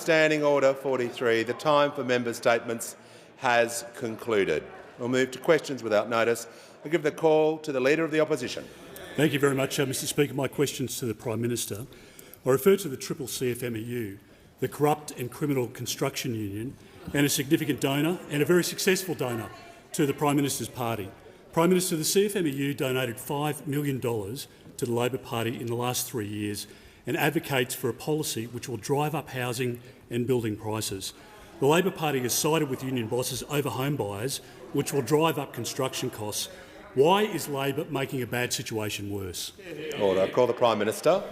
Standing Order 43, the time for member statements has concluded. We'll move to questions without notice. I give the call to the Leader of the Opposition. Thank you very much, Mr Speaker. My questions to the Prime Minister. I refer to the CCCFMEU, the corrupt and criminal construction union, and a significant donor and a very successful donor to the Prime Minister's party. Prime Minister, the CFMEU donated $5 million to the Labor Party in the last 3 years and advocates for a policy which will drive up housing and building prices. The Labor Party has sided with union bosses over home buyers, which will drive up construction costs. Why is Labor making a bad situation worse? Order. I call the Prime Minister.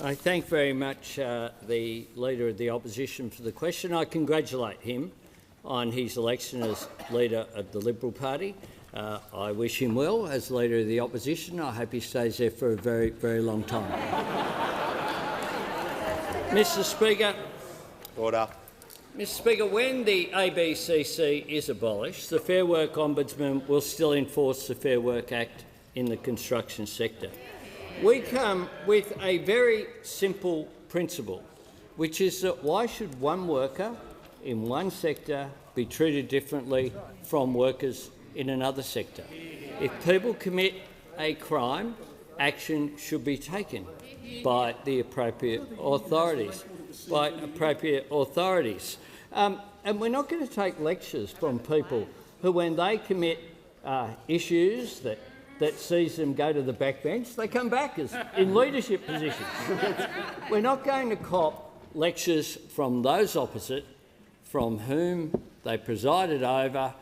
I thank very much the Leader of the Opposition for the question. I congratulate him on his election as Leader of the Liberal Party. I wish him well as Leader of the Opposition. I hope he stays there for a very, very long time. Mr Speaker. Order. Mr Speaker, when the ABCC is abolished, the Fair Work Ombudsman will still enforce the Fair Work Act in the construction sector. We come with a very simple principle, which is that why should one worker in one sector be treated differently from workers in another sector? If people commit a crime, action should be taken by the appropriate authorities. And we're not going to take lectures from people who, when they commit issues that sees them go to the backbench, they come back as in leadership positions. We're not going to cop lectures from those opposite, from whom they presided over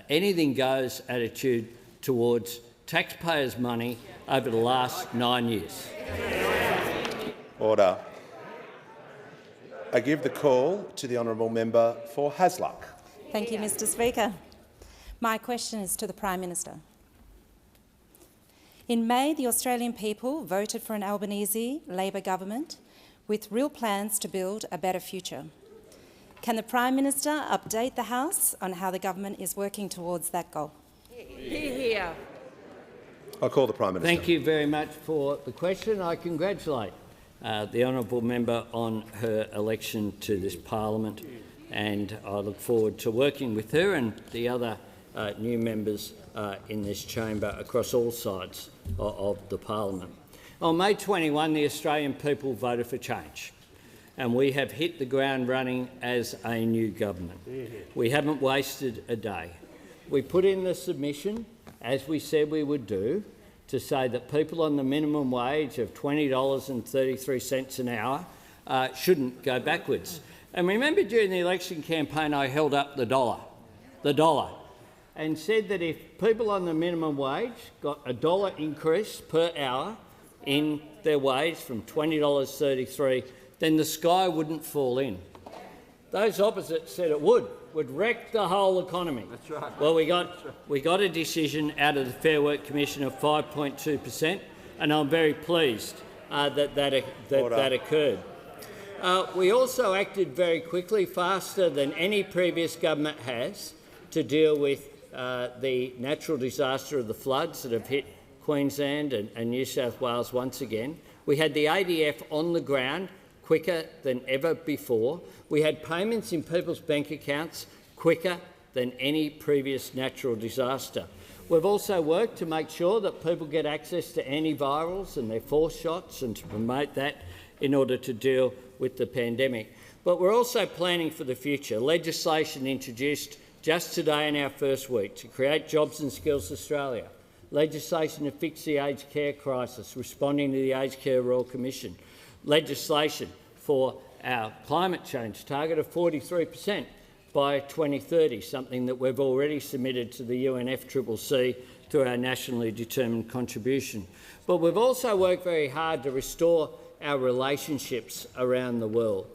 anything goes attitude towards taxpayers' money over the last 9 years. Order. I give the call to the honourable member for Hasluck. Thank you, Mr Speaker. My question is to the Prime Minister. In May, the Australian people voted for an Albanese Labor government with real plans to build a better future. Can the Prime Minister update the House on how the government is working towards that goal? Here. I'll call the Prime Minister. Thank you very much for the question. I congratulate the honourable member on her election to this parliament, and I look forward to working with her and the other new members in this chamber across all sides of the parliament. On May 21, the Australian people voted for change, and we have hit the ground running as a new government. We haven't wasted a day. We put in the submission, as we said we would do, to say that people on the minimum wage of $20.33 an hour shouldn't go backwards. And remember, during the election campaign, I held up the dollar, and said that if people on the minimum wage got $1 increase per hour in their wage from $20.33, then the sky wouldn't fall in. Those opposite said it would wreck the whole economy. That's right. Well, we got a decision out of the Fair Work Commission of 5.2%, and I'm very pleased that occurred. We also acted very quickly, faster than any previous government has, to deal with the natural disaster of the floods that have hit Queensland and New South Wales once again. We had the ADF on the ground quicker than ever before. We had payments in people's bank accounts quicker than any previous natural disaster. We've also worked to make sure that people get access to antivirals and their force shots and to promote that in order to deal with the pandemic. But we're also planning for the future. Legislation introduced just today in our first week to create Jobs and Skills Australia. Legislation to fix the aged care crisis, responding to the Aged Care Royal Commission. Legislation for our climate change target of 43% by 2030, something that we've already submitted to the UNFCCC through our nationally determined contribution. But we've also worked very hard to restore our relationships around the world.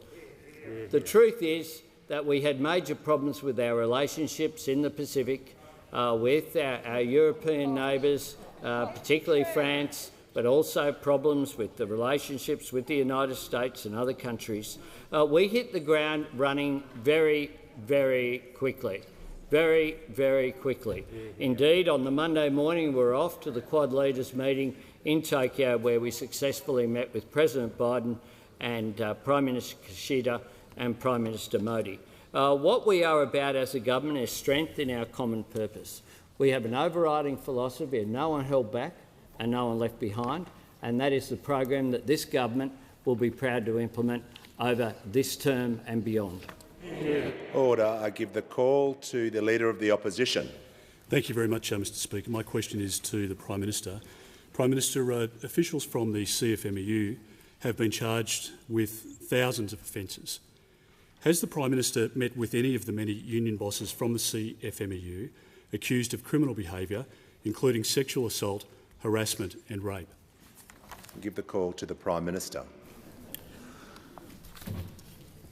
The truth is that we had major problems with our relationships in the Pacific with our European neighbours, particularly France, but also problems with the relationships with the United States and other countries. We hit the ground running very, very quickly. Very, very quickly. Indeed, on the Monday morning, we were off to the Quad Leaders meeting in Tokyo, where we successfully met with President Biden and Prime Minister Kishida and Prime Minister Modi. What we are about as a government is strength in our common purpose. We have an overriding philosophy of no one held back and no one left behind, and that is the program that this government will be proud to implement over this term and beyond. Order. I give the call to the Leader of the Opposition. Thank you very much, Mr Speaker. My question is to the Prime Minister. Prime Minister, officials from the CFMEU have been charged with thousands of offences. Has the Prime Minister met with any of the many union bosses from the CFMEU accused of criminal behaviour, including sexual assault, harassment and rape? I give the call to the Prime Minister.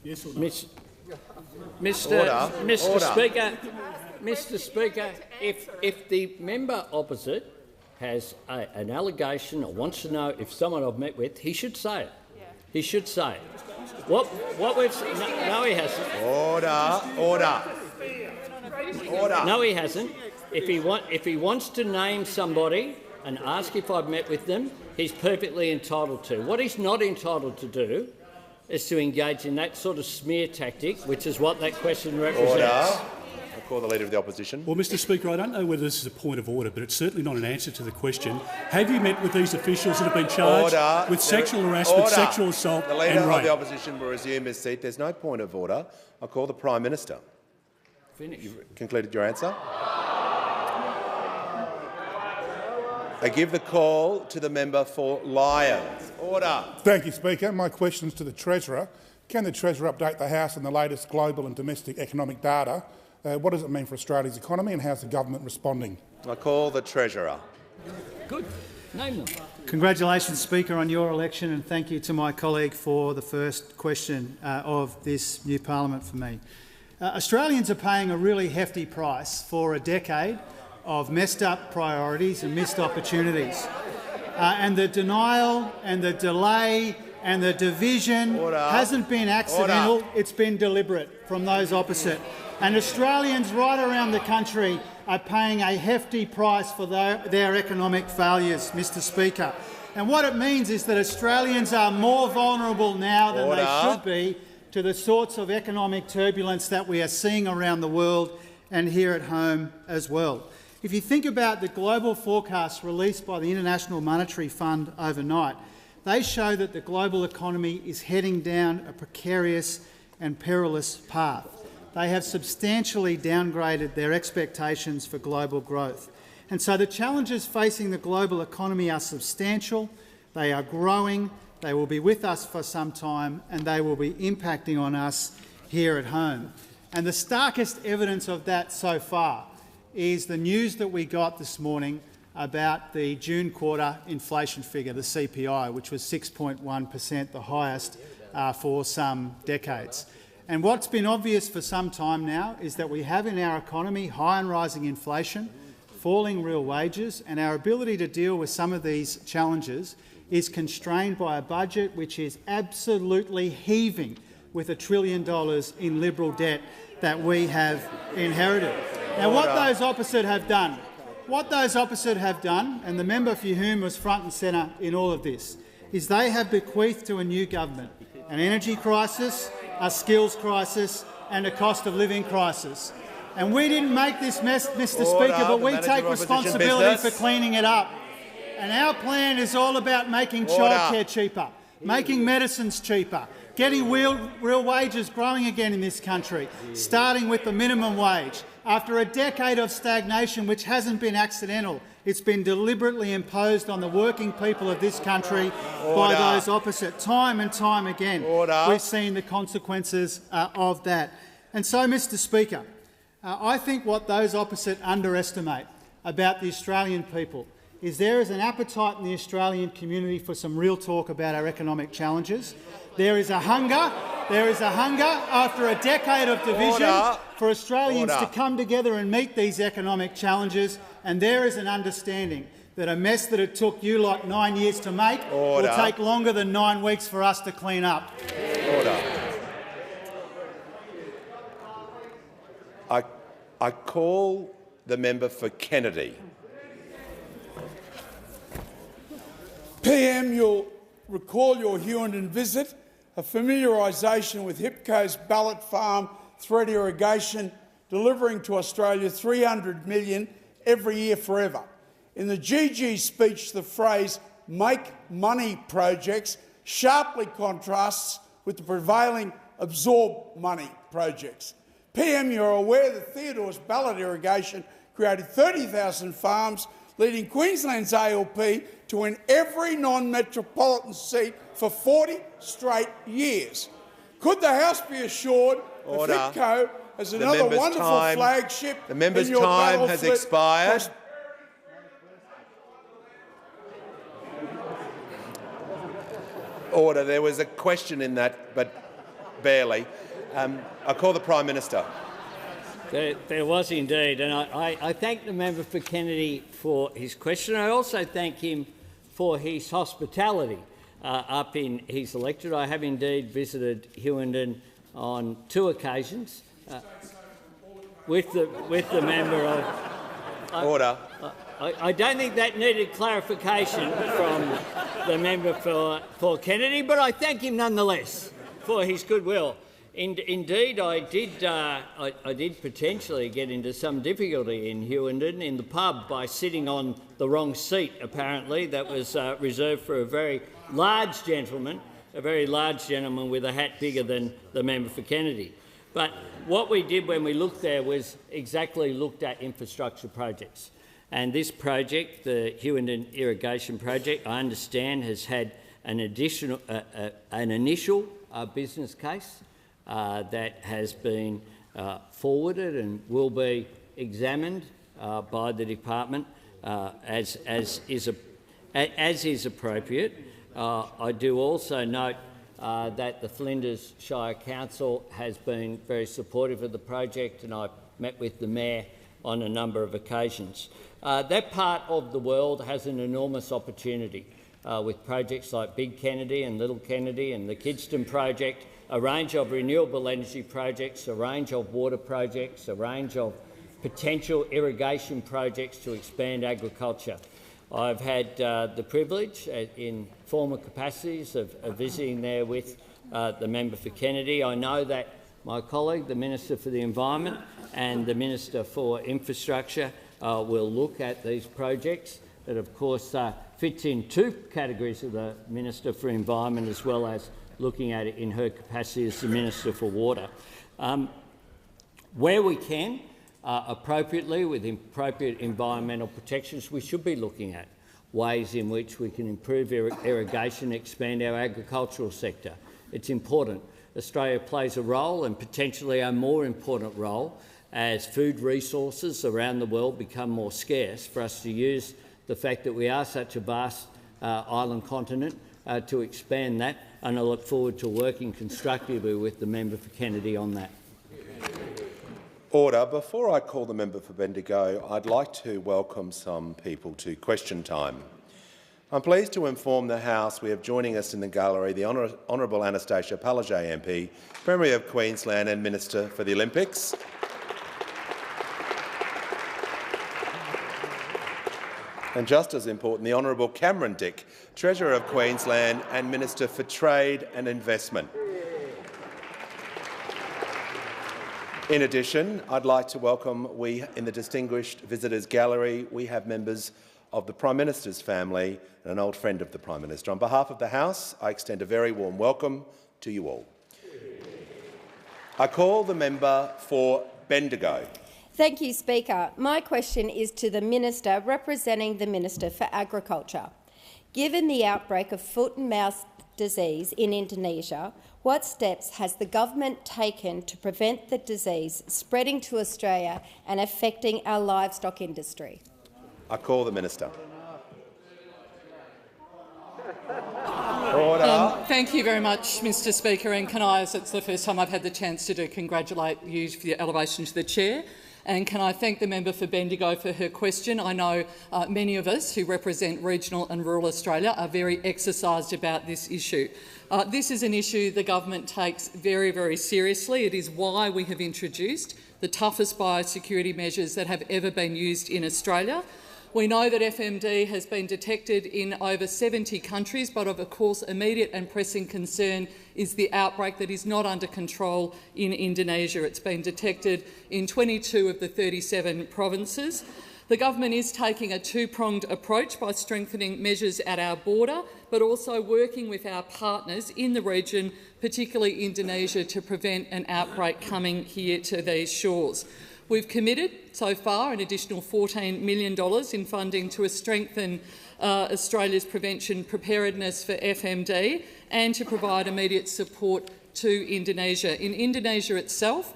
Yes or no? Mr. Speaker, if the member opposite has an allegation or wants to know if someone I've met with, he should say it. He should say it. What we've no, he hasn't. Order. No, he hasn't. If he wants to name somebody and ask if I've met with them, he's perfectly entitled to. What he's not entitled to do is to engage in that sort of smear tactic, which is what that question represents. Order. I call the Leader of the Opposition. Well, Mr Speaker, I don't know whether this is a point of order, but it's certainly not an answer to the question. Have you met with these officials that have been charged with sexual harassment, sexual assault and rape? The Leader of the Opposition will resume his seat. There's no point of order. I call the Prime Minister. Finish. You've concluded your answer? I give the call to the member for Lyons. Order. Thank you, Speaker. My question is to the Treasurer. Can the Treasurer update the House on the latest global and domestic economic data? What does it mean for Australia's economy and how's the government responding? I call the Treasurer. Good. Name them. Congratulations, Speaker, on your election, and thank you to my colleague for the first question of this new parliament for me. Australians are paying a really hefty price for a decade of messed up priorities and missed opportunities. And the denial and the delay and the division hasn't been accidental, it's been deliberate from those opposite. And Australians right around the country are paying a hefty price for their economic failures, Mr Speaker. And what it means is that Australians are more vulnerable now than they should be to the sorts of economic turbulence that we are seeing around the world and here at home as well. If you think about the global forecasts released by the International Monetary Fund overnight, they show that the global economy is heading down a precarious and perilous path. They have substantially downgraded their expectations for global growth. And so the challenges facing the global economy are substantial, they are growing, they will be with us for some time, and they will be impacting on us here at home. And the starkest evidence of that so far is the news that we got this morning about the June quarter inflation figure, the CPI, which was 6.1%, the highest for some decades. And what's been obvious for some time now is that we have in our economy high and rising inflation, falling real wages, and our ability to deal with some of these challenges is constrained by a budget which is absolutely heaving with $1 trillion in Liberal debt that we have inherited. Now, what those opposite have done, and the member for whom was front and centre in all of this, is they have bequeathed to a new government an energy crisis, a skills crisis and a cost of living crisis. And we didn't make this mess, Mr Speaker, but we take responsibility for cleaning it up. And our plan is all about making childcare cheaper, making medicines cheaper, getting real wages growing again in this country, starting with the minimum wage. After a decade of stagnation, which hasn't been accidental, it's been deliberately imposed on the working people of this country by those opposite. Time and time again, we've seen the consequences of that. And so, Mr Speaker, I think what those opposite underestimate about the Australian people is there is an appetite in the Australian community for some real talk about our economic challenges. There is a hunger after a decade of division for Australians to come together and meet these economic challenges, and there is an understanding that a mess that it took you like 9 years to make will take longer than 9 weeks for us to clean up. I call the member for Kennedy. PM, you'll recall your Hughenden visit a familiarisation with HIPCO's ballot farm thread irrigation, delivering to Australia $300 million every year forever. In the GG speech, the phrase "make money projects" sharply contrasts with the prevailing absorb money projects. PM, you're aware that Theodore's ballot irrigation created 30,000 farms, leading Queensland's ALP to win every non-metropolitan seat for 40 straight years. Could the House be assured that HIPCO as another wonderful flagship? The member's time has expired. Order. There was a question in that, but barely. I call the Prime Minister. There was indeed, and I thank the member for Kennedy for his question. I also thank him for his hospitality up in his electorate. I have indeed visited Hewenden on 2 occasions with the member of... Order. I don't think that needed clarification from the member for Kennedy, but I thank him nonetheless for his goodwill. Indeed, I did potentially get into some difficulty in Hewenden in the pub by sitting on the wrong seat, apparently, that was reserved for a very large gentleman with a hat bigger than the member for Kennedy. But what we did when we looked there was exactly looked at infrastructure projects. And this project, the Hewenden Irrigation Project, I understand has had an initial business case that has been forwarded and will be examined by the department as is appropriate. I do also note that the Flinders Shire Council has been very supportive of the project, and I've met with the Mayor on a number of occasions. That part of the world has an enormous opportunity with projects like Big Kennedy and Little Kennedy and the Kidston project, a range of renewable energy projects, a range of water projects, a range of potential irrigation projects to expand agriculture. I've had the privilege in former capacities of visiting there with the member for Kennedy. I know that my colleague, the Minister for the Environment and the Minister for Infrastructure will look at these projects. It, of course, fits in 2 categories of the Minister for Environment, as well as looking at it in her capacity as the Minister for Water. Where we can, appropriately, with appropriate environmental protections, we should be looking at ways in which we can improve irrigation, expand our agricultural sector. It's important. Australia plays a role, and potentially a more important role, as food resources around the world become more scarce, for us to use the fact that we are such a vast island continent to expand that, and I look forward to working constructively with the member for Kennedy on that. Order. Before I call the member for Bendigo, I'd like to welcome some people to question time. I'm pleased to inform the House we have joining us in the gallery the Honourable Anastasia Palaszczuk MP, Premier of Queensland and Minister for the Olympics. And just as important, the Honourable Cameron Dick, Treasurer of Queensland and Minister for Trade and Investment. In addition, I'd like to welcome, in the Distinguished Visitors Gallery, we have members of the Prime Minister's family and an old friend of the Prime Minister. On behalf of the House, I extend a very warm welcome to you all. I call the member for Bendigo. Thank you, Speaker. My question is to the Minister representing the Minister for Agriculture. Given the outbreak of foot and mouth disease in Indonesia, what steps has the government taken to prevent the disease spreading to Australia and affecting our livestock industry? I call the Minister. Order. Thank you very much, Mr Speaker, and can I, as it's the first time I've had the chance to congratulate you for your elevation to the chair. And can I thank the member for Bendigo for her question? I know many of us who represent regional and rural Australia are very exercised about this issue. This is an issue the government takes very, very seriously. It is why we have introduced the toughest biosecurity measures that have ever been used in Australia. We know that FMD has been detected in over 70 countries, but of course immediate and pressing concern is the outbreak that is not under control in Indonesia. It's been detected in 22 of the 37 provinces. The government is taking a two-pronged approach by strengthening measures at our border, but also working with our partners in the region, particularly Indonesia, to prevent an outbreak coming here to these shores. We've committed so far an additional $14 million in funding to strengthen Australia's prevention preparedness for FMD and to provide immediate support to Indonesia. In Indonesia itself,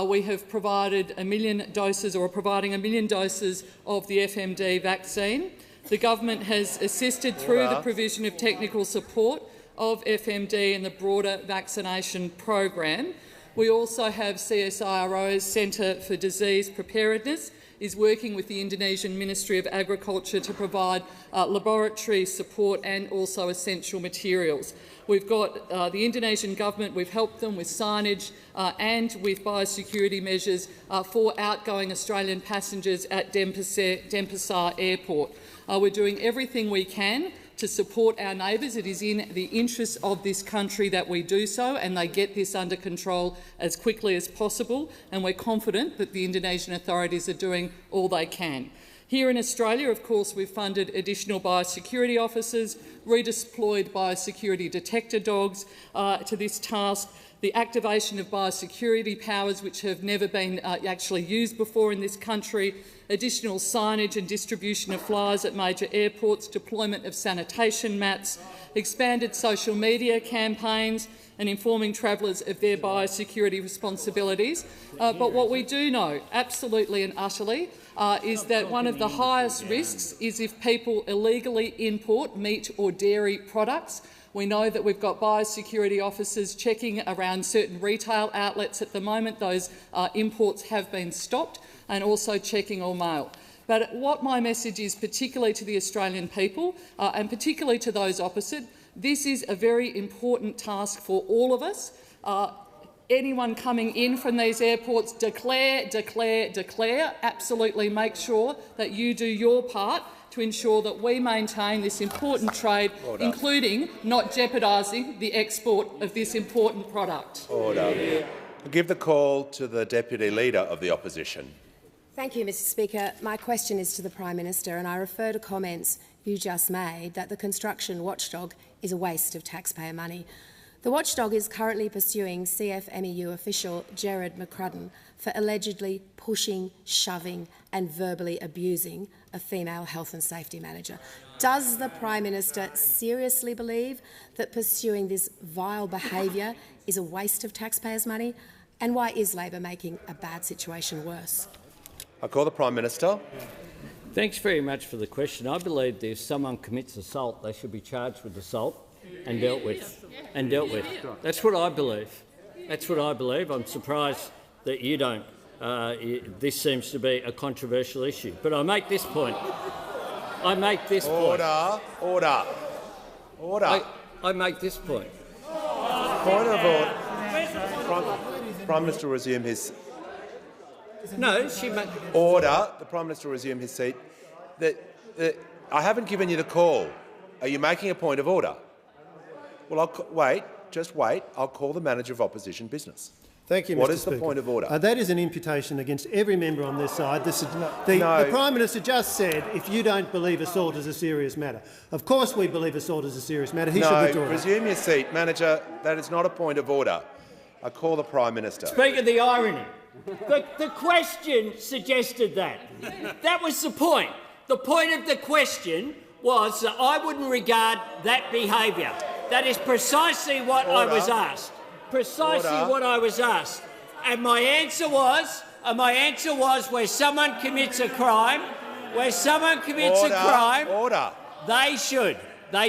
we have provided 1 million doses, or providing 1 million doses of the FMD vaccine. The government has assisted through the provision of technical support of FMD and the broader vaccination program. We also have CSIRO's Centre for Disease Preparedness is working with the Indonesian Ministry of Agriculture to provide laboratory support and also essential materials. We've got the Indonesian government, we've helped them with signage and with biosecurity measures for outgoing Australian passengers at Denpasar Airport. We're doing everything we can to support our neighbours. It is in the interests of this country that we do so, and they get this under control as quickly as possible, and we're confident that the Indonesian authorities are doing all they can. Here in Australia, of course, we've funded additional biosecurity officers, redeployed biosecurity detector dogs to this task, the activation of biosecurity powers which have never been actually used before in this country, additional signage and distribution of flyers at major airports, deployment of sanitation mats, expanded social media campaigns and informing travellers of their biosecurity responsibilities. But what we do know, absolutely and utterly, is that one of the highest risks is if people illegally import meat or dairy products. We know that we've got biosecurity officers checking around certain retail outlets at the moment. Those imports have been stopped, and also checking all mail. But what my message is, particularly to the Australian people and particularly to those opposite, this is a very important task for all of us. Anyone coming in from these airports, declare, declare, declare. Absolutely make sure that you do your part to ensure that we maintain this important trade, including not jeopardising the export of this important product. Order. I'll give the call to the Deputy Leader of the Opposition. Thank you, Mr Speaker. My question is to the Prime Minister, and I refer to comments you just made that the construction watchdog is a waste of taxpayer money. The watchdog is currently pursuing CFMEU official Gerard McCrudden for allegedly pushing, shoving and verbally abusing a female health and safety manager. Does the Prime Minister seriously believe that pursuing this vile behaviour is a waste of taxpayers' money? And why is Labor making a bad situation worse? I call the Prime Minister. Thanks very much for the question. I believe that if someone commits assault, they should be charged with assault and dealt with. That's what I believe. That's what I believe. I'm surprised that you don't. This seems to be a controversial issue. But I make this point. I make this point. Order. I make this point. Point of order. Prime Minister will resume his... No, she made... Order. The Prime Minister will resume his seat. I haven't given you the call. Are you making a point of order? Well, just wait. I'll call the Manager of Opposition Business. Thank you, Mr. What is Speaker. the point of order? That is an imputation against every member on this side. The Prime Minister just said, if you don't believe assault is a serious matter. Of course we believe assault is a serious matter. He should withdraw. Resume your seat. Manager, that is not a point of order. I call the Prime Minister. Speaker, the irony. The question suggested that. That was the point. The point of the question was that I wouldn't regard that behaviour. That is precisely what I was asked. What I was asked. And my answer was, where someone commits a crime, they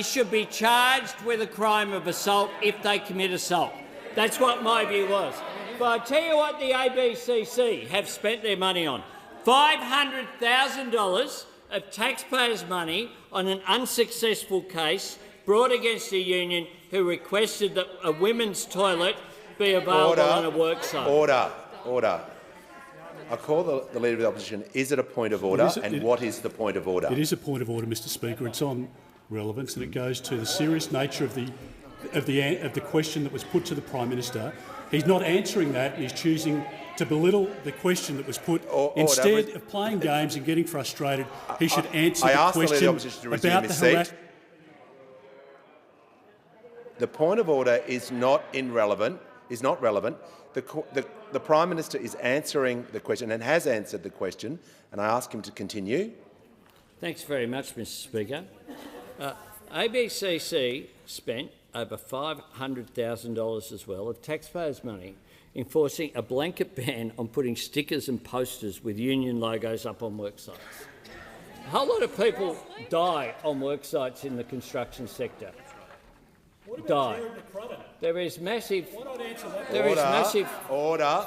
should be charged with a crime of assault if they commit assault. That's what my view was. But I tell you what the ABCC have spent their money on. $500,000 of taxpayers' money on an unsuccessful case brought against a union who requested that a women's toilet be available on a work site. Order. I call the Leader of the Opposition. Is it a point of order, and what is the point of order? It is a point of order, Mr Speaker. It's on relevance, and it goes to the serious nature of the question that was put to the Prime Minister. He's not answering that, and he's choosing to belittle the question that was put. Instead of playing games and getting frustrated, he should answer the question about the harassment. The point of order is not relevant. The Prime Minister is answering the question and has answered the question, and I ask him to continue. Thanks very much, Mr Speaker. ABCC spent over $500,000 as well of taxpayers' money enforcing a blanket ban on putting stickers and posters with union logos up on work sites. A whole lot of people die on work sites in the construction sector. Die. There is massive. Order.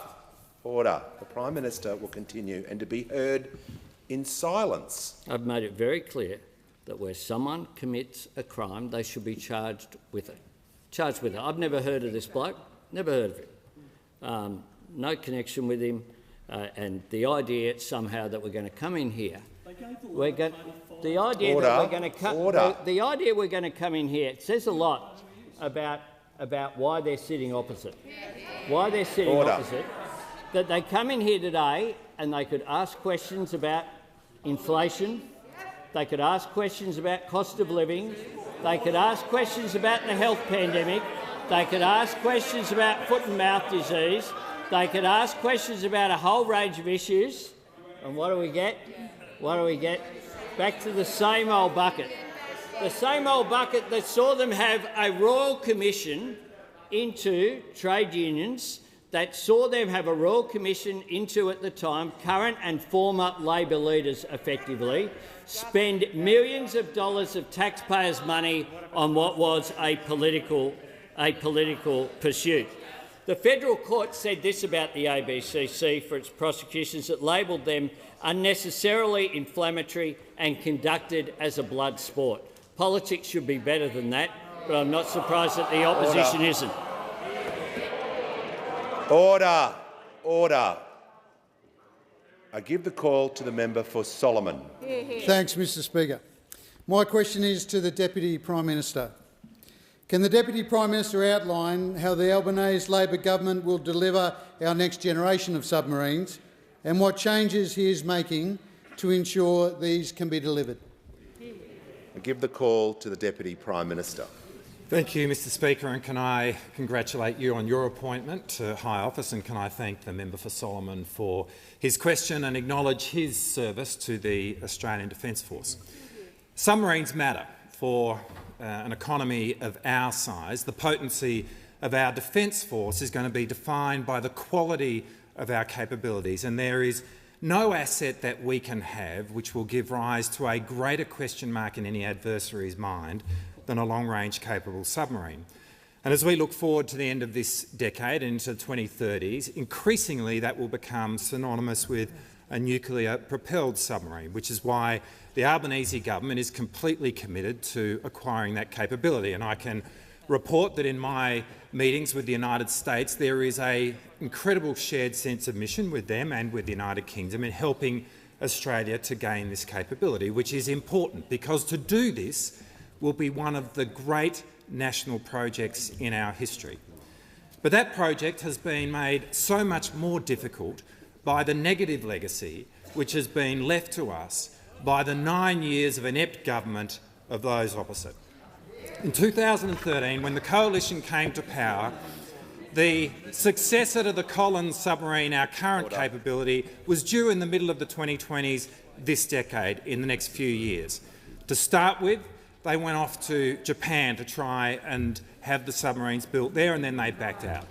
The Prime Minister will continue and to be heard in silence. I've made it very clear that where someone commits a crime, they should be charged with it. I've never heard of this bloke. Never heard of him. No connection with him. And the idea somehow that we're going to come in here, the idea we're going to come in here, it says a lot about why they're sitting opposite. Why they're sitting opposite. That they come in here today and they could ask questions about inflation, they could ask questions about cost of living, they could ask questions about the health pandemic, they could ask questions about foot and mouth disease, they could ask questions about a whole range of issues, and what do we get? Back to the same old bucket. The same old bucket that saw them have a royal commission into trade unions, that saw them have a royal commission into, at the time, current and former Labor leaders effectively, spend millions of dollars of taxpayers' money on what was a political pursuit. The federal court said this about the ABCC for its prosecutions. It labelled them unnecessarily inflammatory and conducted as a blood sport. Politics should be better than that, but I'm not surprised that the opposition isn't. Order. I give the call to the member for Solomon. Thanks, Mr Speaker. My question is to the Deputy Prime Minister. Can the Deputy Prime Minister outline how the Albanese Labor government will deliver our next generation of submarines and what changes he is making to ensure these can be delivered? I give the call to the Deputy Prime Minister. Thank you, Mr Speaker, and can I congratulate you on your appointment to high office, and can I thank the member for Solomon for his question and acknowledge his service to the Australian Defence Force. Submarines matter for an economy of our size. The potency of our Defence Force is going to be defined by the quality of our capabilities, and there is no asset that we can have which will give rise to a greater question mark in any adversary's mind than a long-range capable submarine. And as we look forward to the end of this decade and into the 2030s, increasingly that will become synonymous with a nuclear-propelled submarine, which is why the Albanese government is completely committed to acquiring that capability. And I can report that in my meetings with the United States, there is an incredible shared sense of mission with them and with the United Kingdom in helping Australia to gain this capability, which is important because to do this will be one of the great national projects in our history. But that project has been made so much more difficult by the negative legacy which has been left to us by the 9 years of inept government of those opposite. In 2013, when the coalition came to power, the successor to the Collins submarine, our current capability, was due in the middle of the 2020s this decade, in the next few years. To start with, they went off to Japan to try and have the submarines built there, and then they backed out.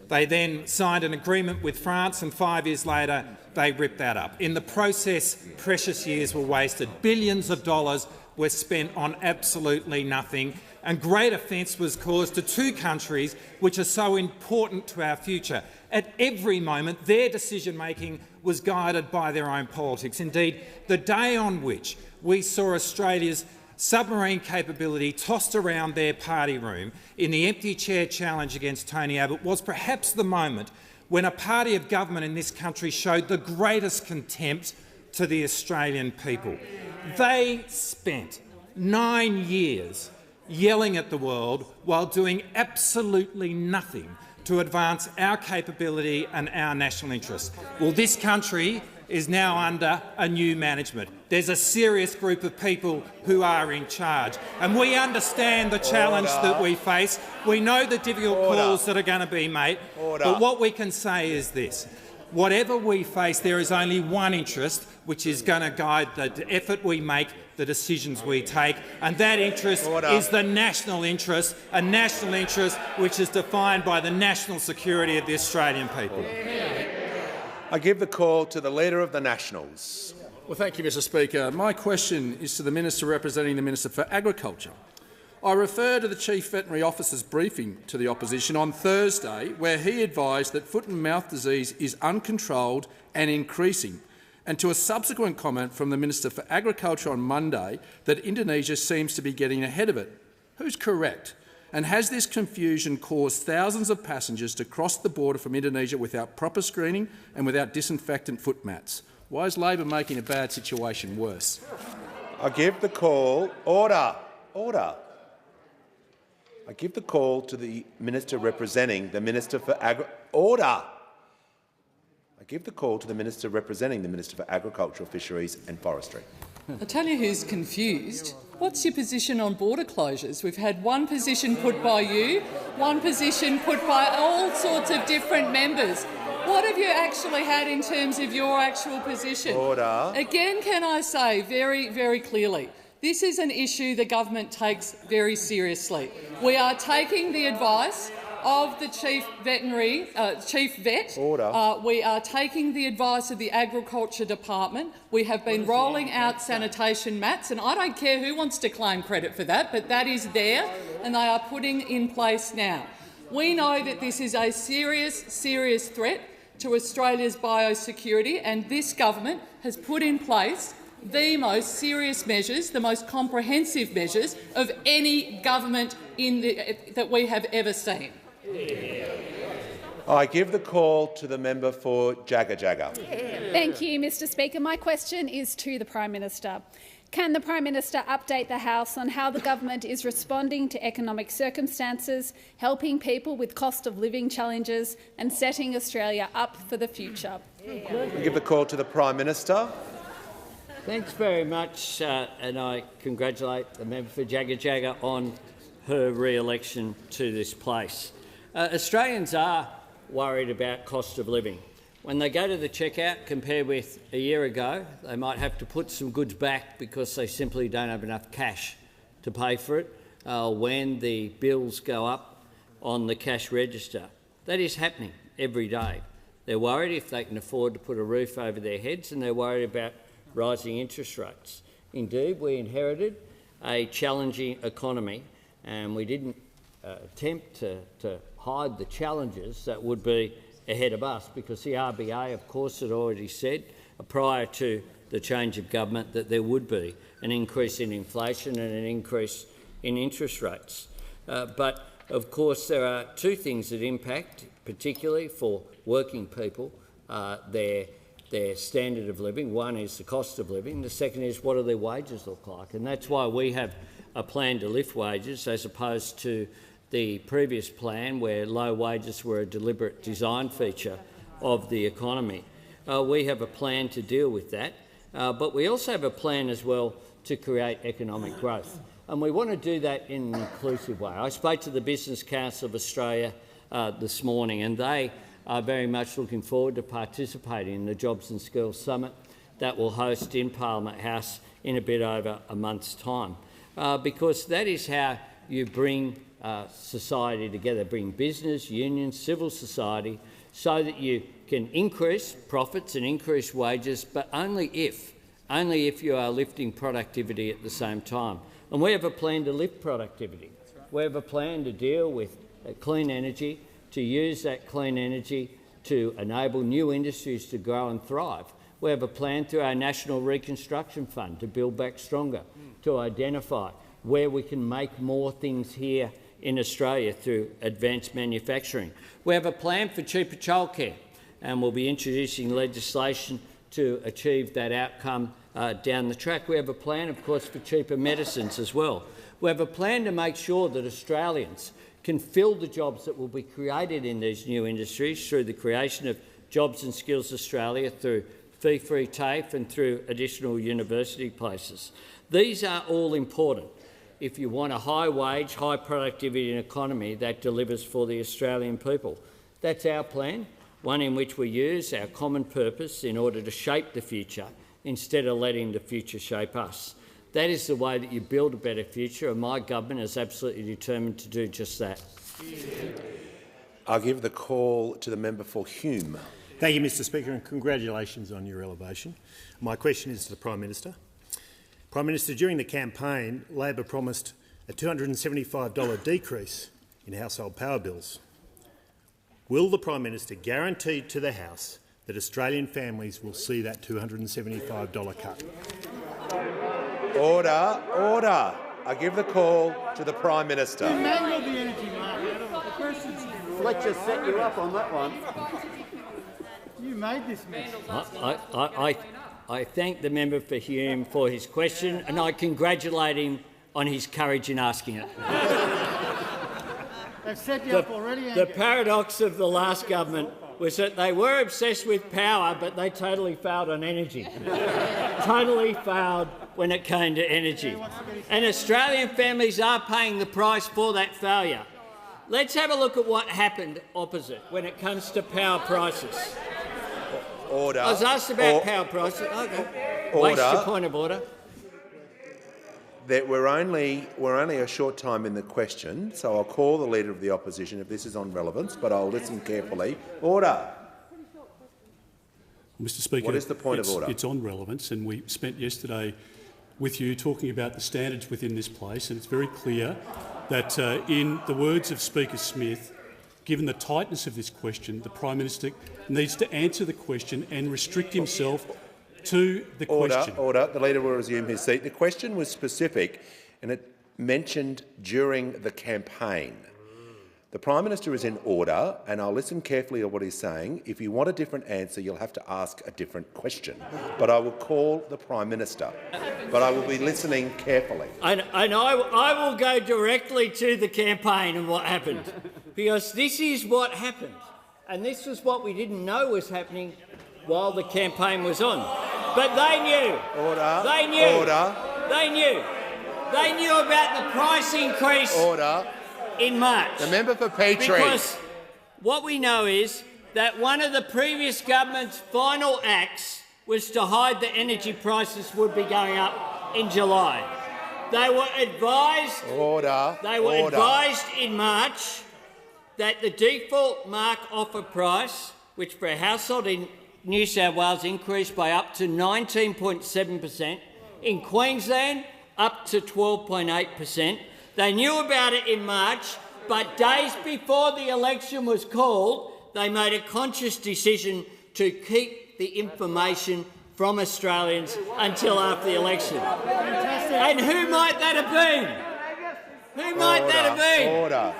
They then signed an agreement with France, and 5 years later they ripped that up. In the process, precious years were wasted. Billions of dollars were spent on absolutely nothing, and great offence was caused to two countries which are so important to our future. At every moment, their decision-making was guided by their own politics. Indeed, the day on which we saw Australia's submarine capability tossed around their party room in the empty chair challenge against Tony Abbott was perhaps the moment when a party of government in this country showed the greatest contempt to the Australian people. They spent 9 years yelling at the world while doing absolutely nothing to advance our capability and our national interests. Well, this country is now under a new management. There's a serious group of people who are in charge, and we understand the challenge that we face. We know the difficult calls that are going to be made, but what we can say is this. Whatever we face, there is only one interest which is going to guide the effort we make, the decisions we take, and that interest is the national interest, a national interest which is defined by the national security of the Australian people. I give the call to the Leader of the Nationals. Well, thank you, Mr Speaker. My question is to the Minister representing the Minister for Agriculture. I refer to the Chief Veterinary Officer's briefing to the opposition on Thursday, where he advised that foot and mouth disease is uncontrolled and increasing, and to a subsequent comment from the Minister for Agriculture on Monday that Indonesia seems to be getting ahead of it. Who's correct? And has this confusion caused thousands of passengers to cross the border from Indonesia without proper screening and without disinfectant foot mats? Why is Labor making a bad situation worse? I give the call. Order. I give the call to the Minister representing the Minister for Order. I give the call to the Minister representing the Minister for Agriculture, Fisheries and Forestry. I'll tell you who's confused. What's your position on border closures? We've had one position put by you, one position put by all sorts of different members. What have you actually had in terms of your actual position? Order. Again, can I say very, very clearly, this is an issue the government takes very seriously. We are taking the advice of the Chief Vet. Order. We are taking the advice of the Agriculture Department. We have been rolling out sanitation mats, and I don't care who wants to claim credit for that, but that is there, and they are putting in place now. We know that this is a serious threat to Australia's biosecurity, and this government has put in place the most serious measures, the most comprehensive measures of any government that we have ever seen. I give the call to the member for Jagga. Thank you, Mr Speaker. My question is to the Prime Minister. Can the Prime Minister update the House on how the government is responding to economic circumstances, helping people with cost of living challenges and setting Australia up for the future? I give the call to the Prime Minister. Thanks very much, and I congratulate the member for Jagga on her re-election to this place. Australians are worried about cost of living. When they go to the checkout, compared with a year ago, they might have to put some goods back because they simply don't have enough cash to pay for it when the bills go up on the cash register. That is happening every day. They're worried if they can afford to put a roof over their heads, and they're worried about rising interest rates. Indeed, we inherited a challenging economy, and we didn't attempt to hide the challenges that would be ahead of us, because the RBA, of course, had already said prior to the change of government that there would be an increase in inflation and an increase in interest rates. But, of course, there are two things that impact, particularly for working people, their standard of living. One is the cost of living. The second is what do their wages look like. And that's why we have a plan to lift wages as opposed to the previous plan where low wages were a deliberate design feature of the economy. We have a plan to deal with that, but we also have a plan as well to create economic growth. And we want to do that in an inclusive way. I spoke to the Business Council of Australia this morning, and they are very much looking forward to participating in the Jobs and Skills Summit that will host in Parliament House in a bit over a month's time, because that is how you bring society together, bring business, unions, civil society, so that you can increase profits and increase wages, but only if you are lifting productivity at the same time. And we have a plan to lift productivity. We have a plan to deal with clean energy, to use that clean energy to enable new industries to grow and thrive. We have a plan through our National Reconstruction Fund to build back stronger, to identify where we can make more things here in Australia through advanced manufacturing. We have a plan for cheaper childcare, and we'll be introducing legislation to achieve that outcome down the track. We have a plan, of course, for cheaper medicines as well. We have a plan to make sure that Australians can fill the jobs that will be created in these new industries through the creation of Jobs and Skills Australia, through fee-free TAFE and through additional university places. These are all important if you want a high-wage, high-productivity economy that delivers for the Australian people. That's our plan, one in which we use our common purpose in order to shape the future instead of letting the future shape us. That is the way that you build a better future, and my government is absolutely determined to do just that. I'll give the call to the member for Hume. Thank you, Mr Speaker, and congratulations on your elevation. My question is to the Prime Minister. Prime Minister, during the campaign, Labor promised a $275 decrease in household power bills. Will the Prime Minister guarantee to the House that Australian families will see that $275 cut? Order, order. I give the call to the Prime Minister. You mangled the energy market. Fletcher set you up on that one. You made this mess. I thank the member for Hume for his question, and I congratulate him on his courage in asking it. They've set you up already. The paradox of the last government was that they were obsessed with power, but they totally failed on energy. Totally failed when it came to energy. And Australian families are paying the price for that failure. Let's have a look at what happened opposite when it comes to power prices. Order. I was asked about power prices. Okay. Order. Waste your point of order. That we're only a short time in the question, so I'll call the Leader of the Opposition if this is on relevance, but I'll listen carefully. Order. Mr Speaker, what is the point of order? It's on relevance, and we spent yesterday with you talking about the standards within this place, and it's very clear that, in the words of Speaker Smith, given the tightness of this question, the Prime Minister needs to answer the question and restrict himself to the question. Order. The Leader will resume his seat. The question was specific, and it mentioned during the campaign. The Prime Minister is in order, and I'll listen carefully to what he's saying. If you want a different answer, you'll have to ask a different question. But I will call the Prime Minister. But I will be listening carefully. And I will go directly to the campaign and what happened, because this is what happened. And this was what we didn't know was happening while the campaign was on. But they knew. Order. They knew. Order. They knew. They knew about the price increase. Order. In March. The member for Petrie. Because what we know is that one of the previous government's final acts was to hide that energy prices would be going up in July. They were advised. Order. They were advised in March that the default mark offer price, which for a household in New South Wales increased by up to 19.7%, in Queensland up to 12.8%. They knew about it in March, but days before the election was called, they made a conscious decision to keep the information from Australians until after the election. And who might that have been? Who might that have been? Order.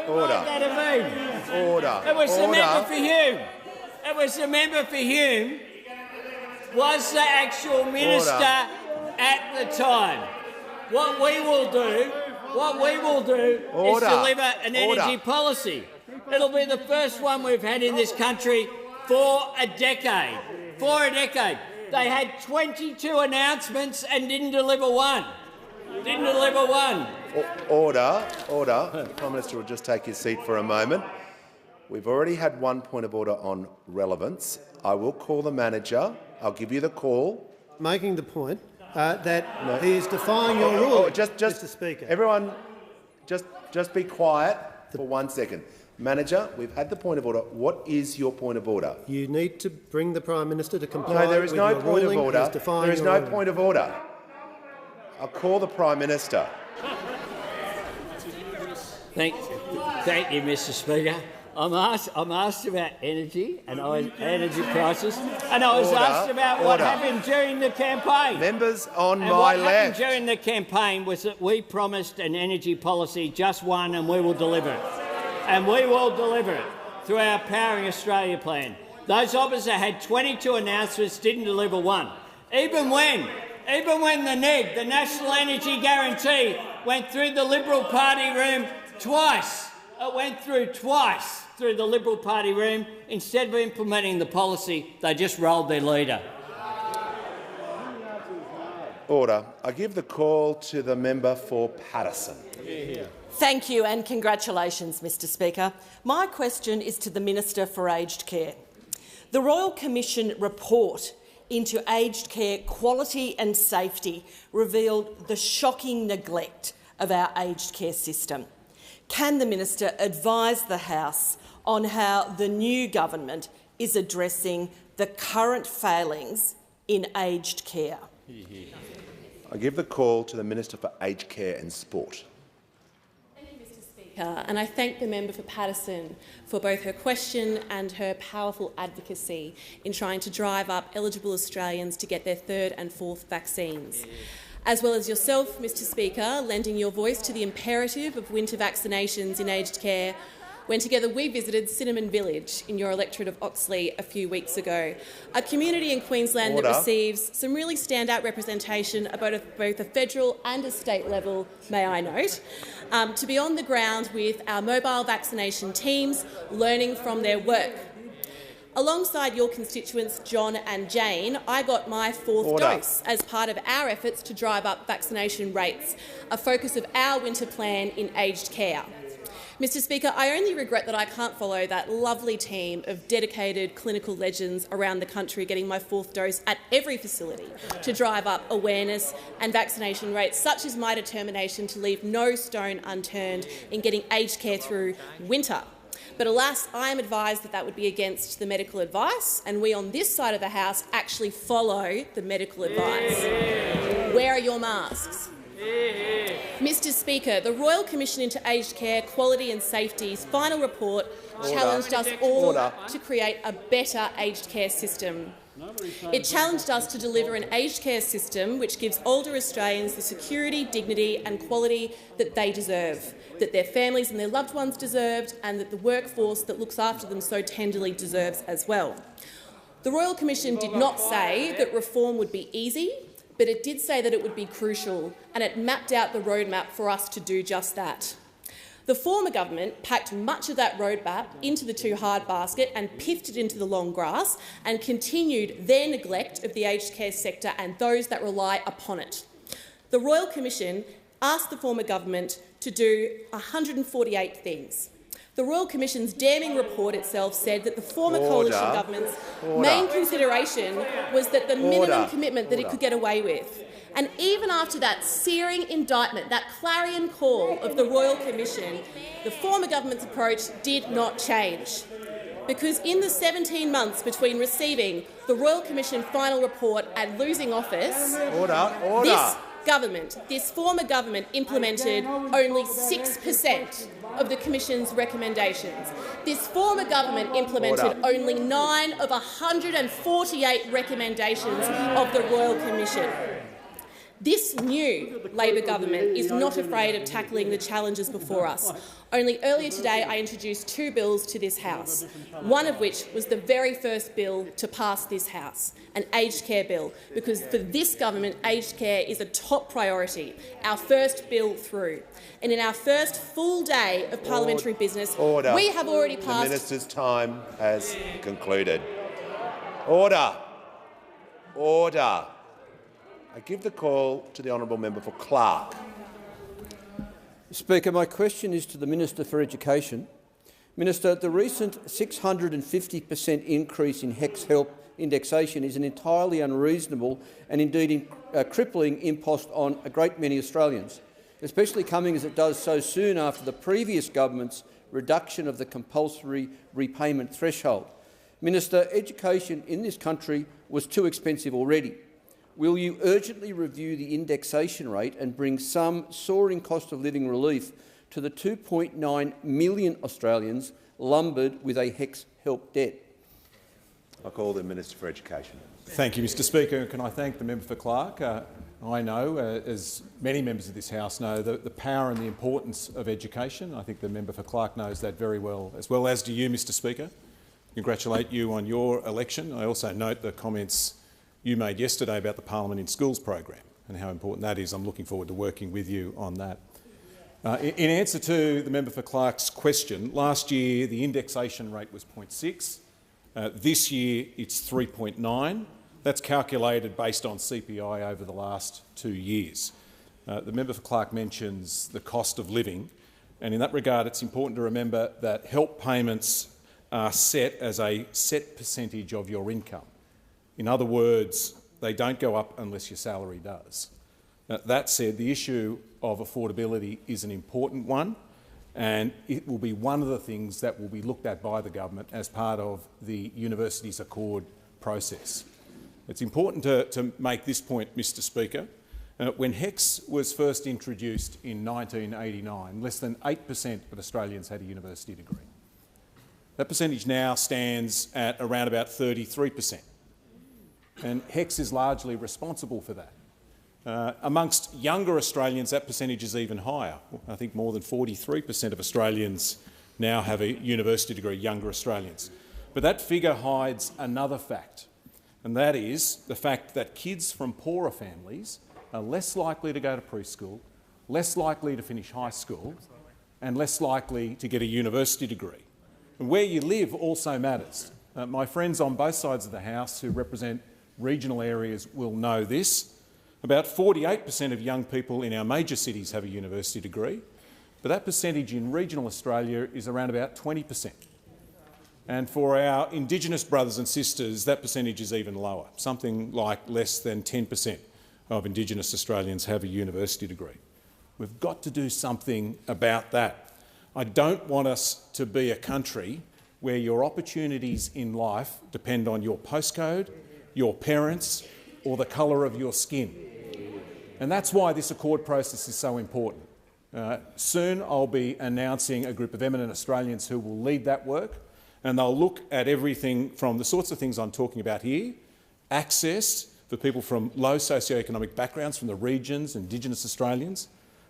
Who might that have been? Order. It was the member for Hume. It was the member for Hume. Was the actual minister at the time. What we will do is deliver an energy policy. It'll be the first one we've had in this country for a decade. For a decade. They had 22 announcements and didn't deliver one. Didn't deliver one. Order. The Prime Minister will just take his seat for a moment. We've already had one point of order on relevance. I will call the manager. I'll give you the call. Making the point that he is defying your rule, Mr Speaker. Everyone, just be quiet for 1 second. Manager, we've had the point of order. What is your point of order? You need to bring the Prime Minister to comply. No, there is with no your point ruling. of order. There is no ruling. point of order. I'll call the Prime Minister. Thank you, Mr Speaker. I'm asked about energy and energy prices, and I was asked about what happened during the campaign. Members on and my what left. happened during the campaign was that we promised an energy policy, just one, and we will deliver it. And we will deliver it through our Powering Australia plan. Those opposite had 22 announcements, didn't deliver one. Even when the NEG, the National Energy Guarantee, went through the Liberal Party room twice. It went through twice through the Liberal Party room. Instead of implementing the policy, they just rolled their leader. Order. I give the call to the member for Paterson. Thank you and congratulations, Mr Speaker. My question is to the Minister for Aged Care. The Royal Commission report into aged care quality and safety revealed the shocking neglect of our aged care system. Can the Minister advise the House on how the new government is addressing the current failings in aged care? I give the call to the Minister for Aged Care and Sport. And I thank the member for Paterson for both her question and her powerful advocacy in trying to drive up eligible Australians to get their third and fourth vaccines. As well as yourself, Mr Speaker, lending your voice to the imperative of winter vaccinations in aged care, when together we visited Cinnamon Village in your electorate of Oxley a few weeks ago, a community in Queensland that receives some really standout representation about both a federal and a state level, may I note, to be on the ground with our mobile vaccination teams, learning from their work. Alongside your constituents, John and Jane, I got my fourth dose as part of our efforts to drive up vaccination rates, a focus of our winter plan in aged care. Mr Speaker, I only regret that I can't follow that lovely team of dedicated clinical legends around the country getting my fourth dose at every facility to drive up awareness and vaccination rates, such as my determination to leave no stone unturned in getting aged care through winter. But alas, I am advised that that would be against the medical advice, and we on this side of the House actually follow the medical advice. Where are your masks? Mr Speaker, the Royal Commission into Aged Care, Quality and Safety's final report challenged us all to create a better aged care system. It challenged us to deliver an aged care system which gives older Australians the security, dignity and quality that they deserve, that their families and their loved ones deserved, and that the workforce that looks after them so tenderly deserves as well. The Royal Commission did not say that reform would be easy, but it did say that it would be crucial, and it mapped out the roadmap for us to do just that. The former government packed much of that roadmap into the too hard basket and piffed it into the long grass and continued their neglect of the aged care sector and those that rely upon it. The Royal Commission asked the former government to do 148 things. The Royal Commission's damning report itself said that the former coalition government's main consideration was that the minimum commitment that it could get away with. And even after that searing indictment, that clarion call of the Royal Commission, the former government's approach did not change. Because in the 17 months between receiving the Royal Commission final report and losing office, this former government implemented only 6% of the Commission's recommendations. This former government implemented only 9 of 148 recommendations of the Royal Commission. This new Labor government is not afraid of tackling the challenges before us. Only earlier today I introduced 2 bills to this House, one of which was the very first bill to pass this House, an aged care bill, because for this government aged care is a top priority, our first bill through. And in our first full day of parliamentary business, we have already passed— The minister's time has concluded. Order. Order. I give the call to the honourable member for Clark. Speaker, my question is to the Minister for Education. Minister, the recent 650% increase in HECS help indexation is an entirely unreasonable and indeed crippling impost on a great many Australians, especially coming as it does so soon after the previous government's reduction of the compulsory repayment threshold. Minister, education in this country was too expensive already. Will you urgently review the indexation rate and bring some soaring cost of living relief to the 2.9 million Australians lumbered with a HECS help debt? I call the Minister for Education. Thank you, Mr Speaker. Can I thank the member for Clark? I know, as many members of this House know, the power and the importance of education. I think the member for Clark knows that very well as do you, Mr Speaker. Congratulate you on your election. I also note the comments you made yesterday about the Parliament in Schools program and how important that is. I'm looking forward to working with you on that. In answer to the member for Clark's question, last year the indexation rate was 0.6. This year it's 3.9. That's calculated based on CPI over the last 2 years. The member for Clark mentions the cost of living, and in that regard it's important to remember that help payments are set as a set percentage of your income. In other words, they don't go up unless your salary does. That said, the issue of affordability is an important one, and it will be one of the things that will be looked at by the government as part of the Universities Accord process. It's important to make this point, Mr Speaker. When HECS was first introduced in 1989, less than 8% of Australians had a university degree. That percentage now stands at around about 33%. And HECS is largely responsible for that. Amongst younger Australians, that percentage is even higher. I think more than 43% of Australians now have a university degree, younger Australians. But that figure hides another fact, and that is the fact that kids from poorer families are less likely to go to preschool, less likely to finish high school, and less likely to get a university degree. And where you live also matters. My friends on both sides of the House who represent regional areas will know this. About 48% of young people in our major cities have a university degree, but that percentage in regional Australia is around about 20%. And for our Indigenous brothers and sisters, that percentage is even lower. Something like less than 10% of Indigenous Australians have a university degree. We've got to do something about that. I don't want us to be a country where your opportunities in life depend on your postcode, your parents, or the colour of your skin. And that's why this accord process is so important. Soon I'll be announcing a group of eminent Australians who will lead that work, and they'll look at everything from the sorts of things I'm talking about here, access for people from low socioeconomic backgrounds from the regions, Indigenous Australians,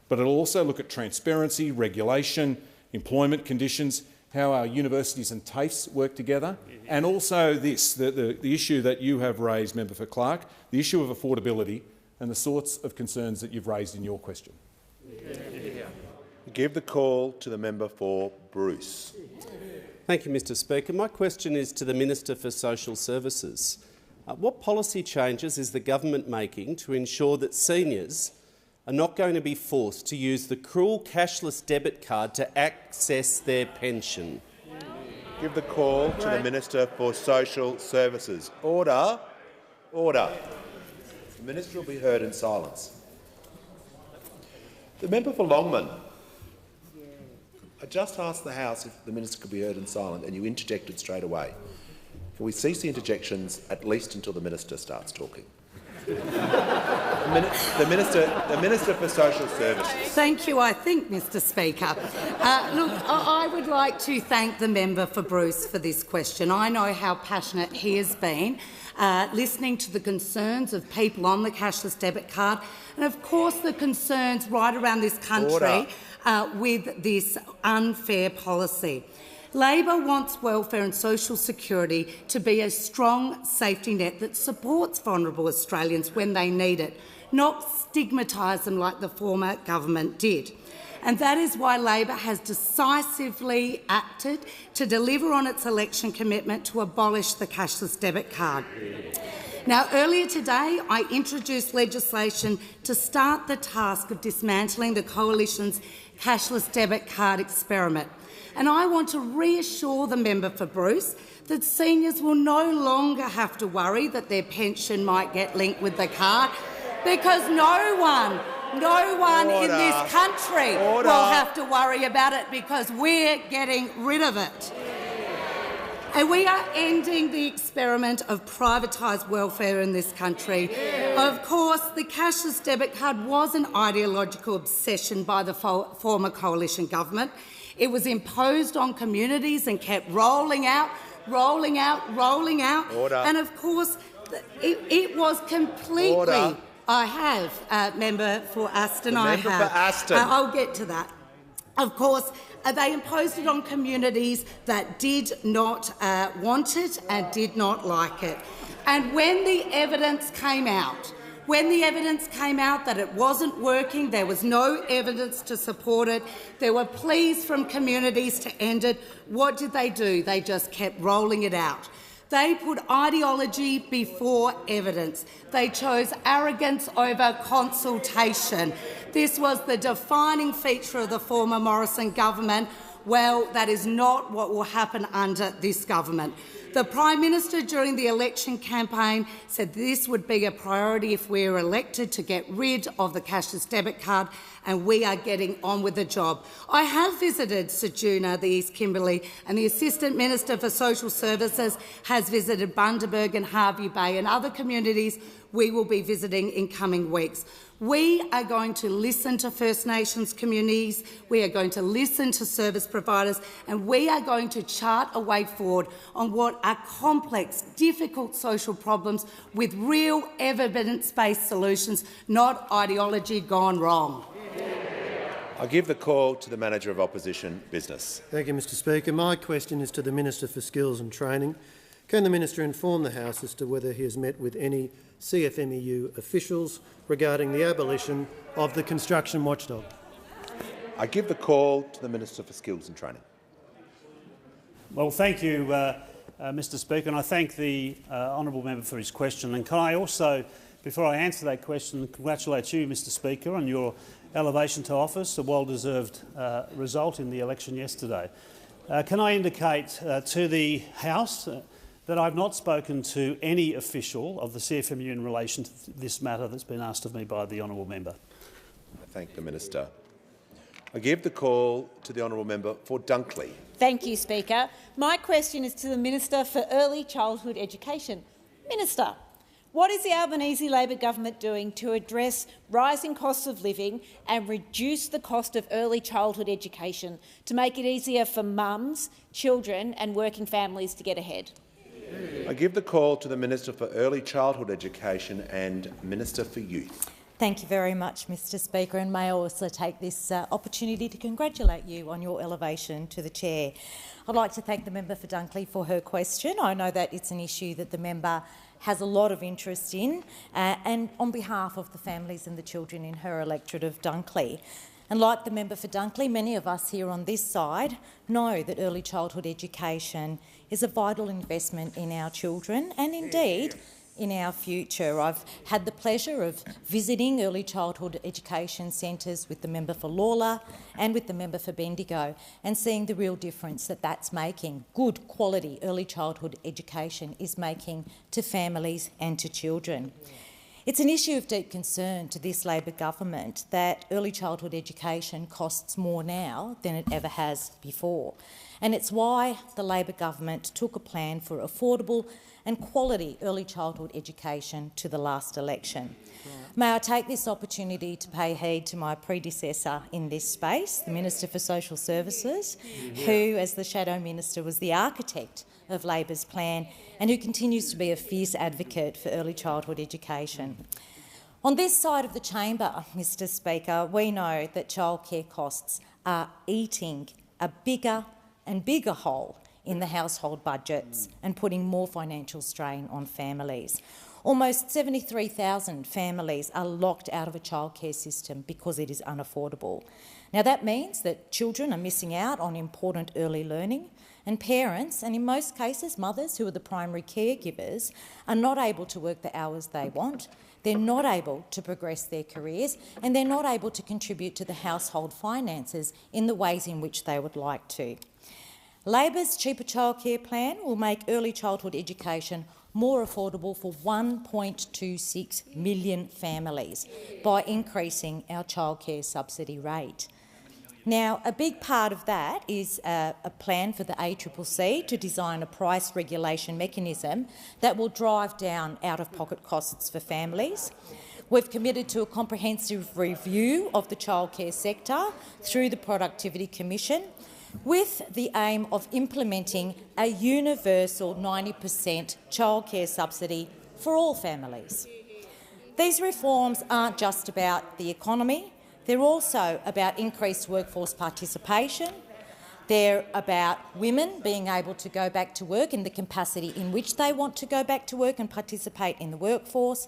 but it'll also look at transparency, regulation, employment conditions, how our universities and TAFEs work together, and also this, the issue that you have raised, Member for Clark, the issue of affordability and the sorts of concerns that you've raised in your question. Give the call to the member for Bruce. Thank you, Mr Speaker. My question is to the Minister for Social Services. What policy changes is the government making to ensure that seniors are not going to be forced to use the cruel cashless debit card to access their pension? Give the call to the Minister for Social Services. Order. Order. The Minister will be heard in silence. The member for Longman. I just asked the House if the Minister could be heard in silence, and you interjected straight away. Can we cease the interjections at least until the Minister starts talking? The Minister for Social Services. Thank you, I think, Mr Speaker. Look, I would like to thank the member for Bruce for this question. I know how passionate he has been, listening to the concerns of people on the cashless debit card and, of course, the concerns right around this country with this unfair policy. Labor wants welfare and social security to be a strong safety net that supports vulnerable Australians when they need it, not stigmatise them like the former government did. And that is why Labor has decisively acted to deliver on its election commitment to abolish the cashless debit card. Now, earlier today, I introduced legislation to start the task of dismantling the Coalition's cashless debit card experiment. And I want to reassure the member for Bruce that seniors will no longer have to worry that their pension might get linked with the card, because no one in this country will have to worry about it, because we're getting rid of it. And we are ending the experiment of privatised welfare in this country. Of course, the cashless debit card was an ideological obsession by the former Coalition government. It was imposed on communities and kept rolling out. Order. And of course, it was completely... Order. I have, member for Aston. I member have. for Aston. I'll get to that. Of course, they imposed it on communities that did not want it and did not like it. And when the evidence came out, that it wasn't working, there was no evidence to support it, there were pleas from communities to end it, what did they do? They just kept rolling it out. They put ideology before evidence. They chose arrogance over consultation. This was the defining feature of the former Morrison government. Well, that is not what will happen under this government. The Prime Minister during the election campaign said this would be a priority if we were elected, to get rid of the cashless debit card, and we are getting on with the job. I have visited Ceduna, the East Kimberley, and the Assistant Minister for Social Services has visited Bundaberg and Harvey Bay and other communities we will be visiting in coming weeks. We are going to listen to First Nations communities, we are going to listen to service providers, and we are going to chart a way forward on what are complex, difficult social problems with real evidence-based solutions, not ideology gone wrong. I give the call to the Manager of Opposition Business. Thank you, Mr Speaker. My question is to the Minister for Skills and Training. Can the Minister inform the House as to whether he has met with any CFMEU officials regarding the abolition of the construction watchdog? I give the call to the Minister for Skills and Training. Well, thank you, Mr Speaker, and I thank the honourable member for his question. And can I also, before I answer that question, congratulate you, Mr Speaker, on your elevation to office, a well-deserved result in the election yesterday. Can I indicate to the House that I've not spoken to any official of the CFMU in relation to this matter that's been asked of me by the honourable member. I thank the Minister. I give the call to the honourable member for Dunkley. Thank you, Speaker. My question is to the Minister for Early Childhood Education. Minister, what is the Albanese Labor government doing to address rising costs of living and reduce the cost of early childhood education to make it easier for mums, children and working families to get ahead? I give the call to the Minister for Early Childhood Education and Minister for Youth. Thank you very much, Mr Speaker, and may I also take this opportunity to congratulate you on your elevation to the chair. I'd like to thank the member for Dunkley for her question. I know that it's an issue that the member has a lot of interest in, and on behalf of the families and the children in her electorate of Dunkley. And like the member for Dunkley, many of us here on this side know that early childhood education is a vital investment in our children and indeed in our future. I've had the pleasure of visiting early childhood education centres with the member for Lawler and with the member for Bendigo and seeing the real difference that that's making, good quality early childhood education is making to families and to children. It's an issue of deep concern to this Labor government that early childhood education costs more now than it ever has before. And it's why the Labor government took a plan for affordable and quality early childhood education to the last election. May I take this opportunity to pay heed to my predecessor in this space, the Minister for Social Services, who, as the Shadow Minister, was the architect of Labor's plan and who continues to be a fierce advocate for early childhood education. On this side of the chamber, Mr Speaker, we know that childcare costs are eating a bigger and bigger hole in the household budgets and putting more financial strain on families. Almost 73,000 families are locked out of a childcare system because it is unaffordable. Now that means that children are missing out on important early learning, and parents, and in most cases mothers who are the primary caregivers, are not able to work the hours they want, they're not able to progress their careers, and they're not able to contribute to the household finances in the ways in which they would like to. Labor's cheaper childcare plan will make early childhood education more affordable for 1.26 million families by increasing our childcare subsidy rate. Now, a big part of that is a plan for the ACCC to design a price regulation mechanism that will drive down out-of-pocket costs for families. We've committed to a comprehensive review of the childcare sector through the Productivity Commission. with the aim of implementing a universal 90% childcare subsidy for all families. These reforms aren't just about the economy, they're also about increased workforce participation. They're about women being able to go back to work in the capacity in which they want to go back to work and participate in the workforce.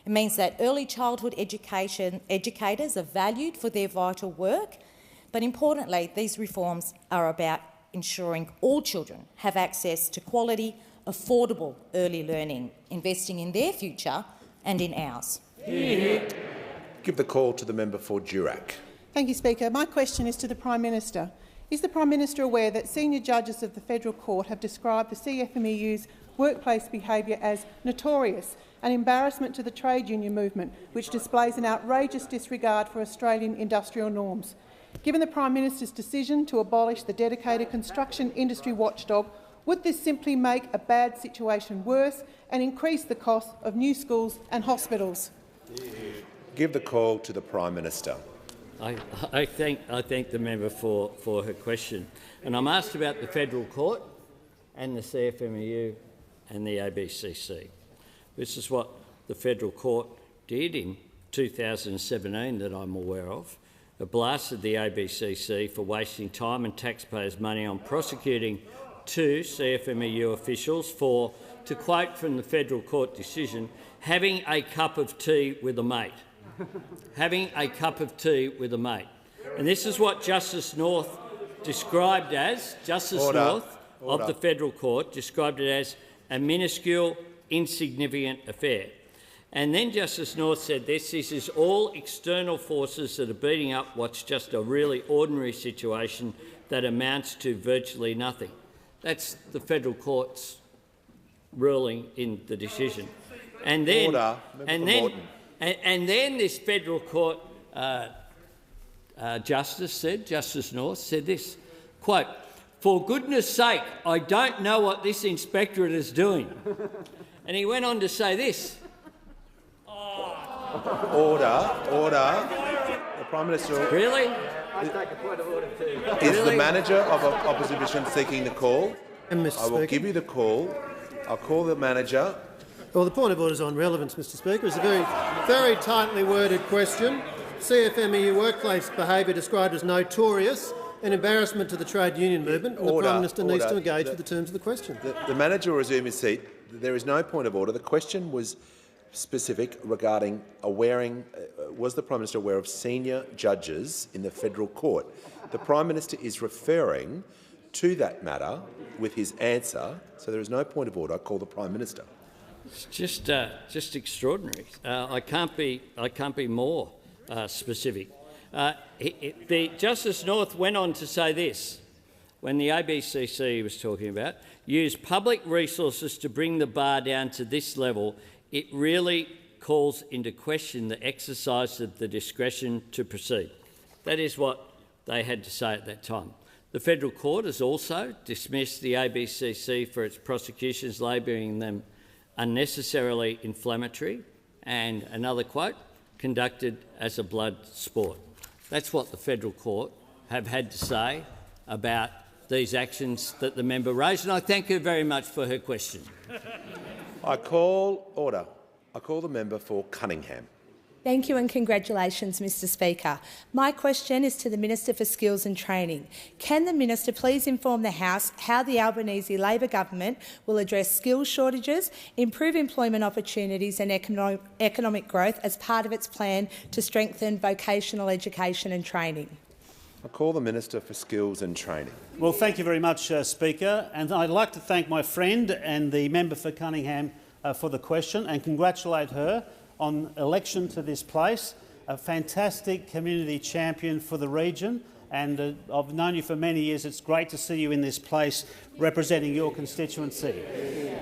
It means that early childhood educators are valued for their vital work, but importantly, these reforms are about ensuring all children have access to quality, affordable early learning, investing in their future and in ours. Give the call to the member for Durack. Thank you, Speaker. My question is to the Prime Minister. Is the Prime Minister aware that senior judges of the Federal Court have described the CFMEU's workplace behaviour as notorious, an embarrassment to the trade union movement, which displays an outrageous disregard for Australian industrial norms? Given the Prime Minister's decision to abolish the dedicated construction industry watchdog, would this simply make a bad situation worse and increase the cost of new schools and hospitals? Give the call to the Prime Minister. I thank the member for her question. And I'm asked about the Federal Court and the CFMEU and the ABCC. This is what the Federal Court did in 2017 that I'm aware of. It blasted the ABCC for wasting time and taxpayers' money on prosecuting two CFMEU officials for, to quote from the Federal Court decision, having a cup of tea with a mate. Having a cup of tea with a mate. And this is what Justice North described as, of the Federal Court described it as a minuscule, insignificant affair. And then Justice North said this is all external forces that are beating up what's just a really ordinary situation that amounts to virtually nothing. That's the Federal Court's ruling in the decision. And then, and then this Federal Court Justice North said this, quote, "For goodness sake, I don't know what this inspectorate is doing." And he went on to say this. Order. The Prime Minister... Really? Is the manager of opposition seeking the call? Mr. I will give you the call. I'll call the manager. Well, the point of order is on relevance, Mr. Speaker. It's a very tightly worded question. CFMEU workplace behaviour described as notorious, an embarrassment to the trade union movement, and the Prime Minister needs to engage with the terms of the question. The manager will resume his seat. There is no point of order. The question was specific regarding was the Prime Minister aware of senior judges in the Federal Court? The Prime Minister is referring to that matter with his answer, so there is no point of order. I call the Prime Minister. It's just extraordinary. I can't be more specific. The Justice North went on to say this when the ABCC was talking about use public resources to bring the bar down to this level. It really calls into question the exercise of the discretion to proceed. That is what they had to say at that time. The Federal Court has also dismissed the ABCC for its prosecutions, labelling them unnecessarily inflammatory and, another quote, conducted as a blood sport. That's what the Federal Court have had to say about these actions that the member raised, and I thank her very much for her question. I call the member for Cunningham. Thank you and congratulations, Mr Speaker. My question is to the Minister for Skills and Training. Can the Minister please inform the House how the Albanese Labor government will address skills shortages, improve employment opportunities and economic growth as part of its plan to strengthen vocational education and training? I call the Minister for Skills and Training. Well, thank you very much, Speaker. And I'd like to thank my friend and the member for Cunningham for the question and congratulate her on election to this place, a fantastic community champion for the region, and I've known you for many years. It's great to see you in this place representing your constituency.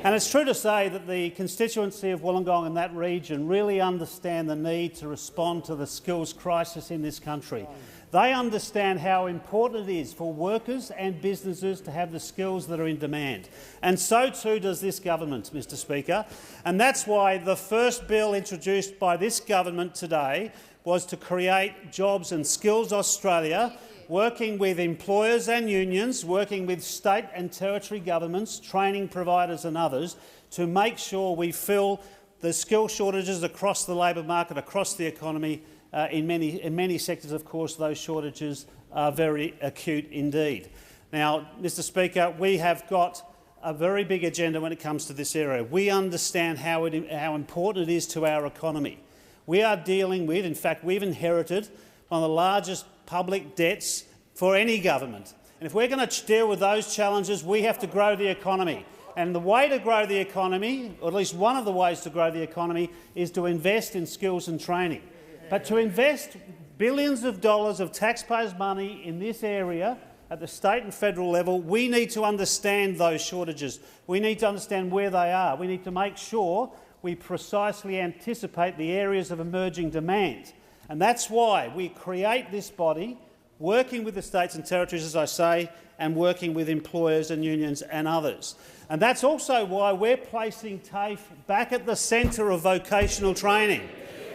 And it's true to say that the constituency of Wollongong and that region really understand the need to respond to the skills crisis in this country. They understand how important it is for workers and businesses to have the skills that are in demand. And so too does this government, Mr Speaker. And that's why the first bill introduced by this government today was to create Jobs and Skills Australia, working with employers and unions, working with state and territory governments, training providers and others, to make sure we fill the skill shortages across the labour market, across the economy. In many sectors, of course, those shortages are very acute indeed. Now, Mr Speaker, we have got a very big agenda when it comes to this area. We understand how important it is to our economy. We are dealing with, in fact, we've inherited one of the largest public debts for any government. And if we're going to deal with those challenges, we have to grow the economy. And the way to grow the economy, or at least one of the ways to grow the economy, is to invest in skills and training. But to invest billions of dollars of taxpayers' money in this area at the state and federal level, we need to understand those shortages. We need to understand where they are. We need to make sure we precisely anticipate the areas of emerging demand. And that's why we create this body, working with the states and territories, as I say, and working with employers and unions and others. And that's also why we're placing TAFE back at the centre of vocational training.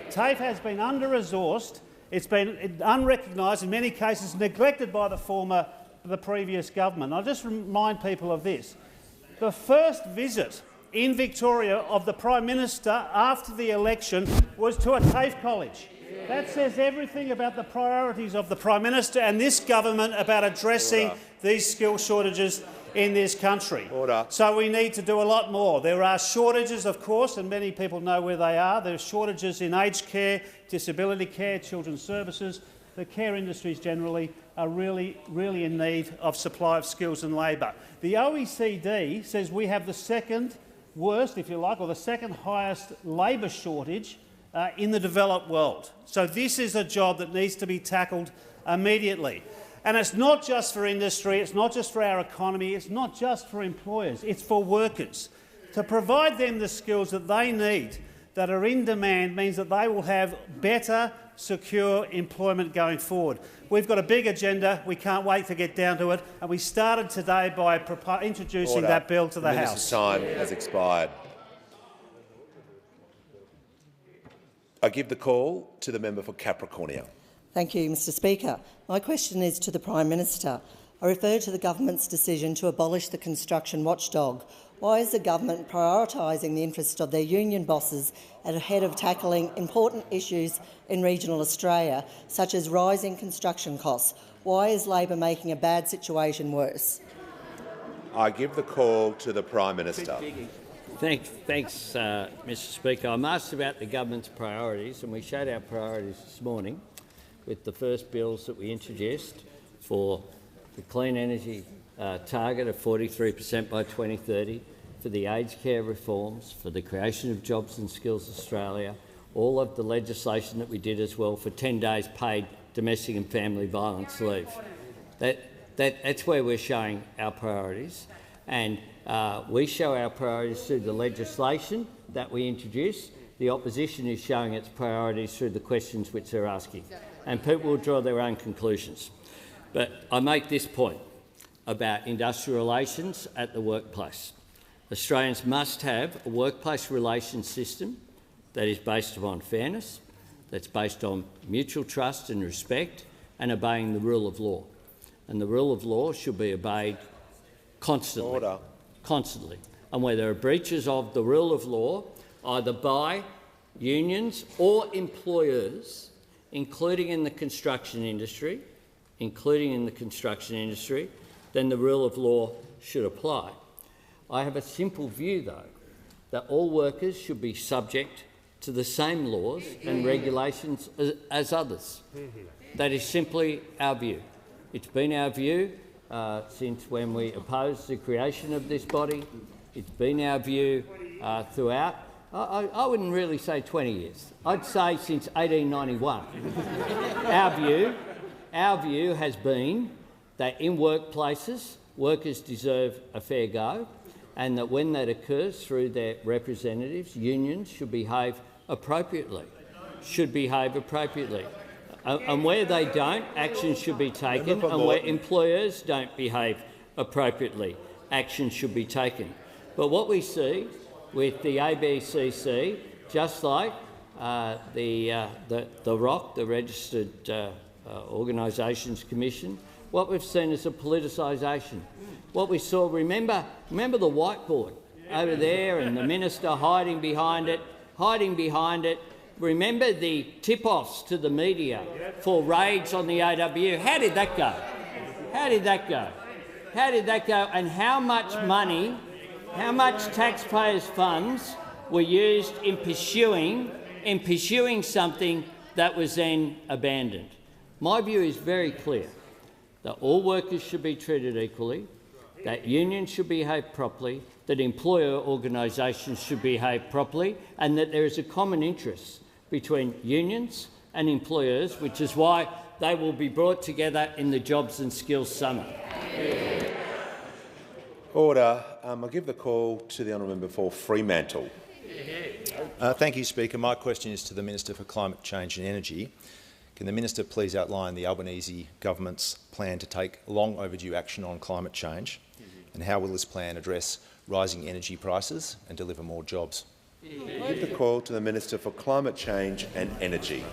TAFE has been under-resourced, it's been unrecognised, in many cases neglected by the previous government. I'll just remind people of this. The first visit in Victoria of the Prime Minister after the election was to a TAFE college. That says everything about the priorities of the Prime Minister and this government about addressing these skill shortages in this country. So we need to do a lot more. There are shortages, of course, and many people know where they are. There are shortages in aged care, disability care, children's services. The care industries generally are really in need of supply of skills and labour. The OECD says we have the second worst, if you like, or the second highest labour shortage in the developed world. So this is a job that needs to be tackled immediately. And it's not just for industry, it's not just for our economy, it's not just for employers, it's for workers. To provide them the skills that they need, that are in demand, means that they will have better, secure employment going forward. We've got a big agenda. We can't wait to get down to it. And we started today by introducing that bill to the House. Minister's time has expired. I give the call to the member for Capricornia. Thank you, Mr Speaker. My question is to the Prime Minister. I refer to the government's decision to abolish the construction watchdog. Why is the government prioritising the interests of their union bosses ahead of tackling important issues in regional Australia, such as rising construction costs? Why is Labor making a bad situation worse? I give the call to the Prime Minister. Thanks, Mr Speaker. I'm asked about the government's priorities, and we showed our priorities this morning with the first bills that we introduced for the clean energy target of 43% by 2030, for the aged care reforms, for the creation of Jobs and Skills Australia, all of the legislation that we did as well for 10 days paid domestic and family violence leave. That's where we're showing our priorities. And we show our priorities through the legislation that we introduce. The opposition is showing its priorities through the questions which they're asking. And people will draw their own conclusions. But I make this point about industrial relations at the workplace. Australians must have a workplace relations system that is based upon fairness, that's based on mutual trust and respect, and obeying the rule of law. And the rule of law should be obeyed constantly. Constantly. And where there are breaches of the rule of law, either by unions or employers, including in the construction industry, then the rule of law should apply. I have a simple view, though, that all workers should be subject to the same laws and regulations as others. That is simply our view. It's been our view since when we opposed the creation of this body. It's been our view throughout. I wouldn't really say 20 years. I'd say since 1891. Our view has been that in workplaces, workers deserve a fair go, and that when that occurs through their representatives, unions should behave appropriately. And where they don't, action should be taken, and where employers don't behave appropriately, action should be taken. But what we see with the ABCC, just like the ROC, the Registered Organisations Commission, What we've seen is a politicisation. What we saw, remember the whiteboard over there and the minister hiding behind it. Remember the tip-offs to the media for raids on the AWU. How did that go? And how much money, how much taxpayers' funds were used in pursuing something that was then abandoned? My view is very clear, that all workers should be treated equally, that unions should behave properly, that employer organisations should behave properly, and that there is a common interest between unions and employers, which is why they will be brought together in the Jobs and Skills Summit. Order. I'll give the call to the honourable member for Fremantle. Thank you, Speaker. My question is to the Minister for Climate Change and Energy. Can the minister please outline the Albanese government's plan to take long overdue action on climate change, and how will this plan address rising energy prices and deliver more jobs? I'll give the call to the Minister for Climate Change and Energy.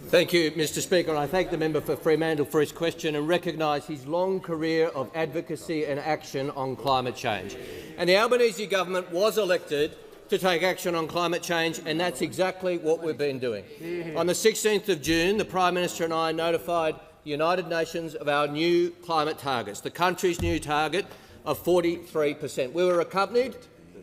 Thank you, Mr Speaker, and I thank the member for Fremantle for his question and recognise his long career of advocacy and action on climate change. And the Albanese government was elected to take action on climate change, and that's exactly what we've been doing. On the 16th of June, the Prime Minister and I notified the United Nations of our new climate targets, the country's new target of 43%. We were accompanied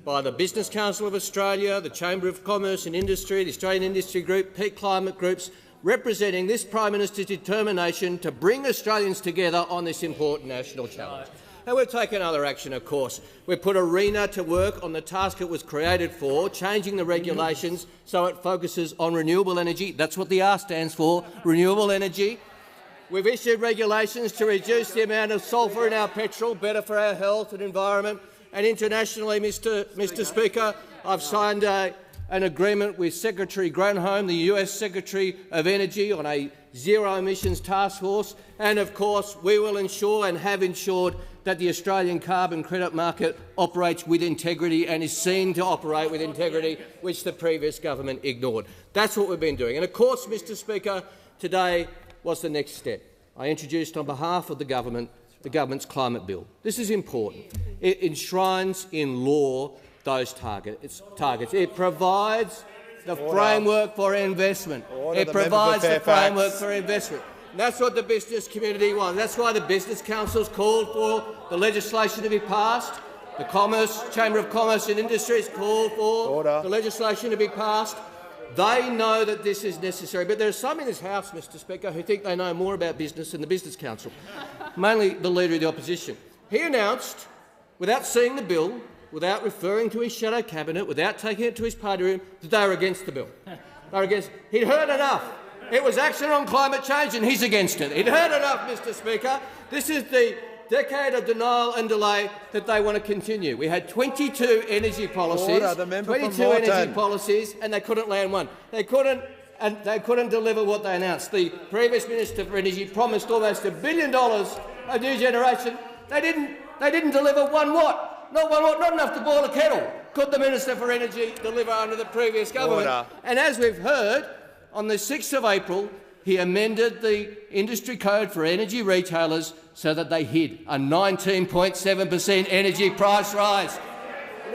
by the Business Council of Australia, the Chamber of Commerce and Industry, the Australian Industry Group, peak climate groups, representing this Prime Minister's determination to bring Australians together on this important national challenge. And we've taken other action, of course. We've put ARENA to work on the task it was created for, changing the regulations so it focuses on renewable energy. That's what the R stands for, renewable energy. We've issued regulations to reduce the amount of sulphur in our petrol, better for our health and environment. And internationally, Mr Speaker, I've signed an agreement with Secretary Granholm, the US Secretary of Energy, on a zero-emissions task force. And, of course, we will ensure and have ensured that the Australian carbon credit market operates with integrity and is seen to operate with integrity, which the previous government ignored. That's what we've been doing. And, of course, Mr Speaker, today was the next step. I introduced on behalf of the government's climate bill. This is important. It enshrines in law those targets. It provides the framework for investment. It provides the framework for investment. And that's what the business community wants. That's why the Business Council's called for the legislation to be passed. The Chamber of Commerce and Industry has called for the legislation to be passed. They know that this is necessary, but there are some in this House, Mr Speaker, who think they know more about business than the Business Council, mainly the Leader of the Opposition. He announced, without seeing the bill, without referring to his shadow cabinet, without taking it to his party room, that they were against the bill. They were against. He'd heard enough. It was action on climate change and he's against it. He'd heard enough, Mr Speaker. This is the decade of denial and delay that they want to continue. We had 22 energy policies, and they couldn't land one. They couldn't deliver what they announced. The previous Minister for Energy promised almost $1 billion of new generation. They didn't deliver 1 watt. Not 1 watt, not enough to boil a kettle. Could the Minister for Energy deliver under the previous government? And as we've heard, on the 6th of April, he amended the industry code for energy retailers so that they hid a 19.7% energy price rise.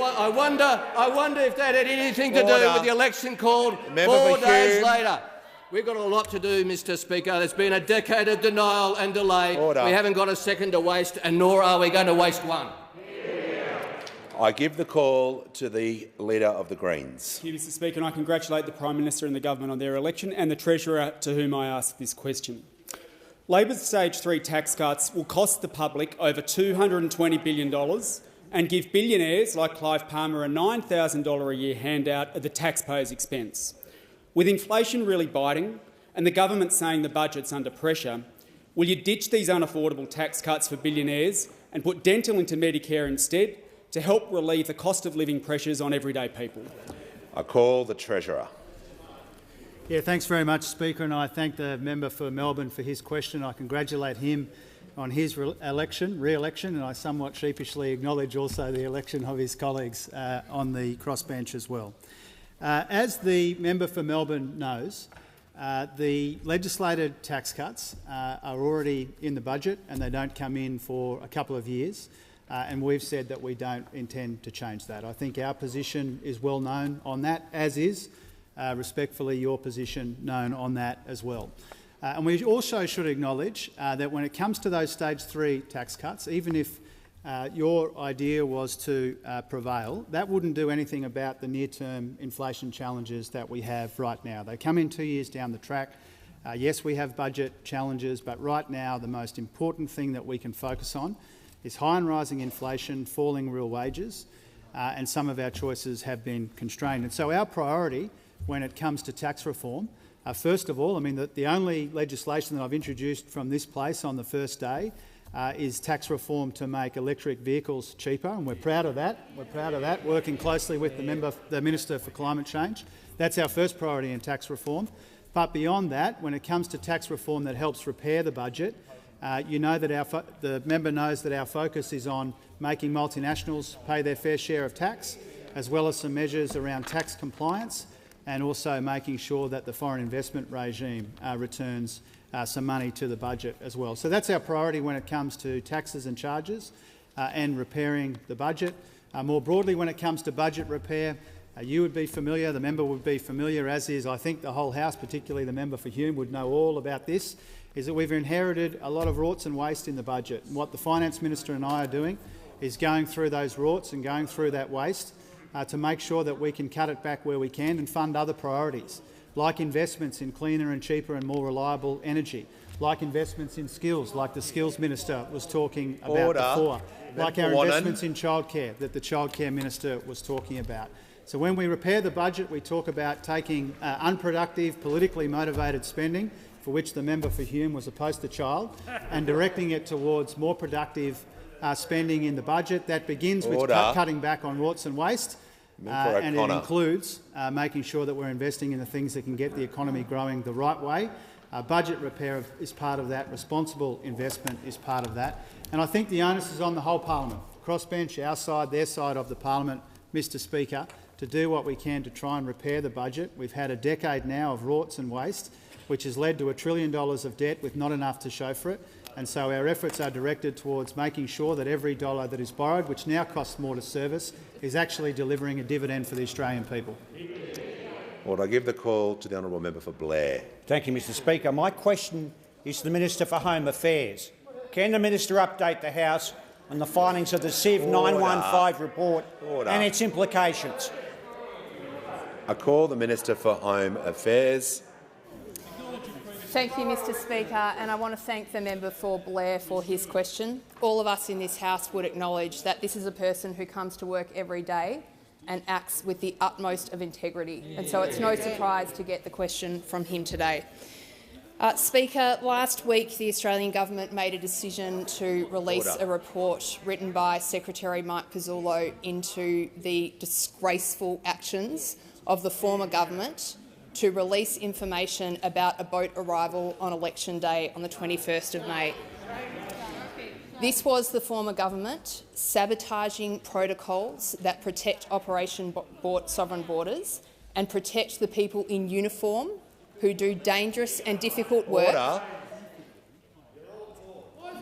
I wonder if that had anything to do with the election called 4 days later. We've got a lot to do, Mr Speaker. There's been a decade of denial and delay. We haven't got a second to waste, and nor are we going to waste one. I give the call to the Leader of the Greens. Thank you, Mr Speaker, and I congratulate the Prime Minister and the government on their election and the Treasurer to whom I ask this question. Labor's Stage 3 tax cuts will cost the public over $220 billion and give billionaires like Clive Palmer a $9,000 a year handout at the taxpayer's expense. With inflation really biting and the government saying the budget's under pressure, will you ditch these unaffordable tax cuts for billionaires and put dental into Medicare instead, to help relieve the cost of living pressures on everyday people? I call the Treasurer. Yeah, thanks very much, Speaker, and I thank the member for Melbourne for his question. I congratulate him on his re-election, and I somewhat sheepishly acknowledge also the election of his colleagues on the crossbench as well. As the member for Melbourne knows, The legislated tax cuts are already in the budget and they don't come in for a couple of years, and we've said that we don't intend to change that. I think our position is well known on that, as is, respectfully, your position known on that as well. And we also should acknowledge that when it comes to those stage 3 tax cuts, even if your idea was to prevail, that wouldn't do anything about the near-term inflation challenges that we have right now. They come in 2 years down the track. Yes, we have budget challenges, but right now the most important thing that we can focus on is high and rising inflation, falling real wages, and some of our choices have been constrained. And so our priority when it comes to tax reform, first of all, I mean, the only legislation that I've introduced from this place on the first day is tax reform to make electric vehicles cheaper, and we're proud of that. We're proud of that, working closely with the Minister for Climate Change. That's our first priority in tax reform. But beyond that, when it comes to tax reform that helps repair the budget, you know that the member knows that our focus is on making multinationals pay their fair share of tax, as well as some measures around tax compliance, and also making sure that the foreign investment regime returns some money to the budget as well. So that's our priority when it comes to taxes and charges and repairing the budget. More broadly, when it comes to budget repair, you would be familiar, the member would be familiar, as is I think the whole House, particularly the member for Hume, would know all about this, is that we've inherited a lot of rorts and waste in the budget. And what the Finance Minister and I are doing is going through those rorts and going through that waste to make sure that we can cut it back where we can and fund other priorities, like investments in cleaner and cheaper and more reliable energy, like investments in skills, like the Skills Minister was talking about before, like our investments in childcare that the Childcare Minister was talking about. So when we repair the budget, we talk about taking unproductive, politically motivated spending, for which the member for Hume was a poster child, and directing it towards more productive spending in the budget. That begins with cutting back on rorts and waste, and it includes making sure that we're investing in the things that can get the economy growing the right way. Budget repair is part of that. Responsible investment is part of that. And I think the onus is on the whole parliament, crossbench, our side, their side of the parliament, Mr Speaker, to do what we can to try and repair the budget. We've had a decade now of rorts and waste, which has led to $1 trillion of debt with not enough to show for it. And so our efforts are directed towards making sure that every dollar that is borrowed, which now costs more to service, is actually delivering a dividend for the Australian people. Well, I give the call to the honourable member for Blair. Thank you, Mr Speaker. My question is to the Minister for Home Affairs. Can the minister update the House on the findings of the Civ 915 report and its implications? I call the Minister for Home Affairs. Thank you, Mr Speaker, and I want to thank the member for Blair for his question. All of us in this House would acknowledge that this is a person who comes to work every day and acts with the utmost of integrity, and so it's no surprise to get the question from him today. Speaker, last week the Australian government made a decision to release a report written by Secretary Mike Pizzullo into the disgraceful actions of the former government to release information about a boat arrival on election day on the 21st of May. This was the former government sabotaging protocols that protect Operation Sovereign Borders and protect the people in uniform who do dangerous and difficult work.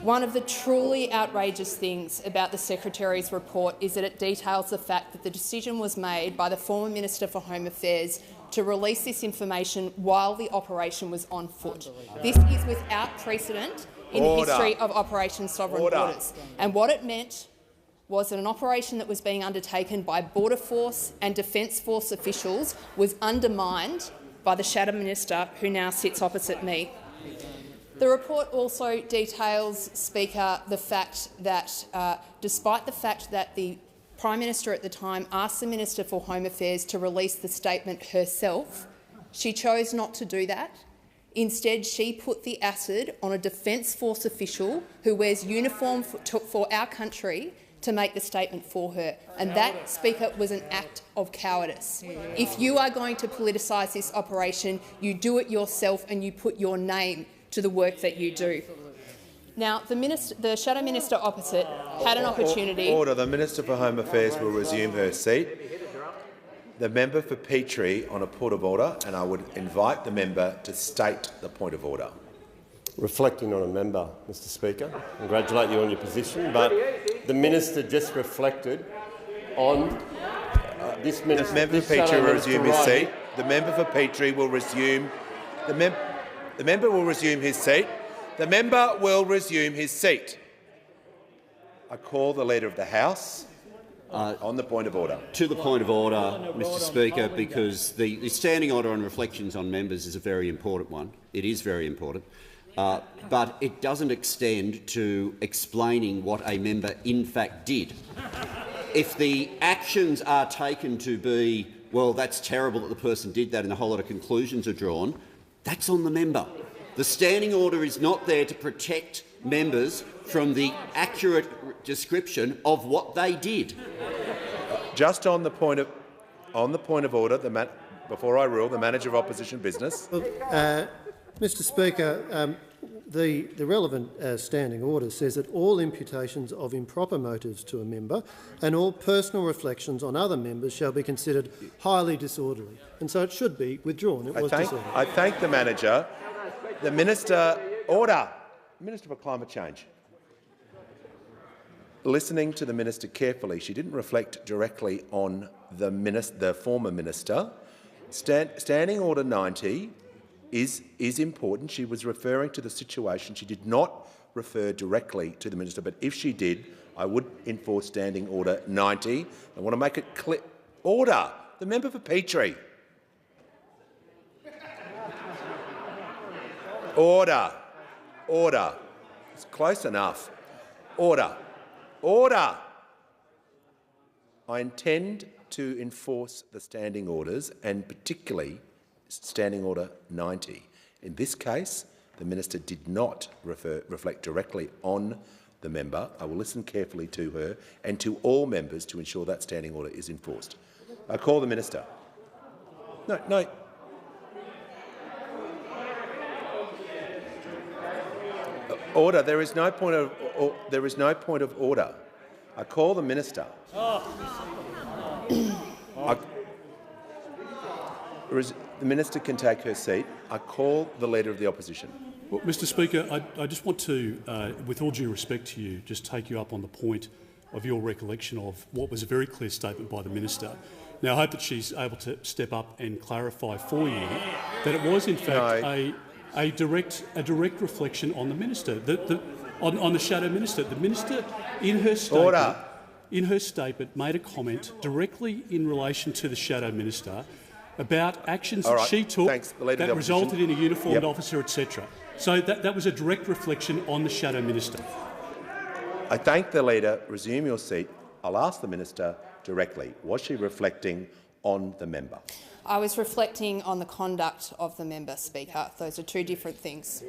One of the truly outrageous things about the Secretary's report is that it details the fact that the decision was made by the former Minister for Home Affairs to release this information while the operation was on foot. This is without precedent in the history of Operation Sovereign Borders. And what it meant was that an operation that was being undertaken by Border Force and Defence Force officials was undermined by the Shadow Minister who now sits opposite me. The report also details, Speaker, the fact that despite the fact that the Prime Minister at the time asked the Minister for Home Affairs to release the statement herself, she chose not to do that. Instead, she put the acid on a Defence Force official who wears uniform for our country to make the statement for her. And that, Speaker, was an act of cowardice. If you are going to politicise this operation, you do it yourself and you put your name to the work that you do. Now, the Shadow Minister opposite had an opportunity— Order. The Minister for Home Affairs will resume her seat. The member for Petrie on a point of order, and I would invite the member to state the point of order. Reflecting on a member, Mr Speaker. Congratulate you on your position, but the minister just reflected on this minister. The member for Petrie will resume his seat. The member for Petrie will resume. The member will resume his seat. The member will resume his seat. I call the Leader of the House on the point of order. To the point of order, Mr Speaker, because the standing order on reflections on members is a very important one. It is very important. But it doesn't extend to explaining what a member in fact did. If the actions are taken to be, well, that's terrible that the person did that and a whole lot of conclusions are drawn, that's on the member. The standing order is not there to protect members from the accurate description of what they did. Just on the point of order, before I rule, the manager of opposition business. Mr Speaker, the relevant standing order says that all imputations of improper motives to a member and all personal reflections on other members shall be considered highly disorderly, and so it should be withdrawn. It was disorderly. I thank the manager. The minister. Order. Minister for Climate Change. Listening to the minister carefully, she didn't reflect directly on the former minister. Standing Order 90 is important. She was referring to the situation. She did not refer directly to the minister, but if she did, I would enforce Standing Order 90. I want to make it clear. Order. The member for Petrie. Order. Order. It's close enough. Order. Order. I intend to enforce the standing orders, and particularly Standing Order 90. In this case, the minister did not reflect directly on the member. I will listen carefully to her and to all members to ensure that standing order is enforced. I call the minister. No. Order. There is no point of order. I call the minister. The minister can take her seat. I call the Leader of the Opposition. Well, Mr Speaker, I just want to, with all due respect to you, just take you up on the point of your recollection of what was a very clear statement by the minister. Now, I hope that she's able to step up and clarify for you that it was, in fact, a direct reflection on the minister, on the shadow minister. The minister, in her statement, made a comment directly in relation to the shadow minister about actions that she took that resulted in a uniformed officer, etc. So that was a direct reflection on the shadow minister. I thank the Leader. Resume your seat. I'll ask the minister directly. Was she reflecting on the member? I was reflecting on the conduct of the member, Speaker. Those are two different things.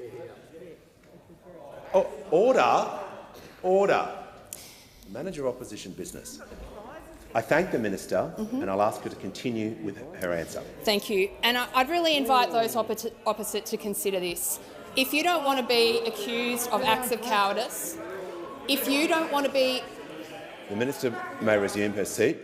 Order. Order. Manager opposition business. I thank the minister and I'll ask her to continue with her answer. Thank you. And I'd really invite those opposite to consider this. If you don't want to be accused of acts of cowardice, if you don't want to be... The minister may resume her seat.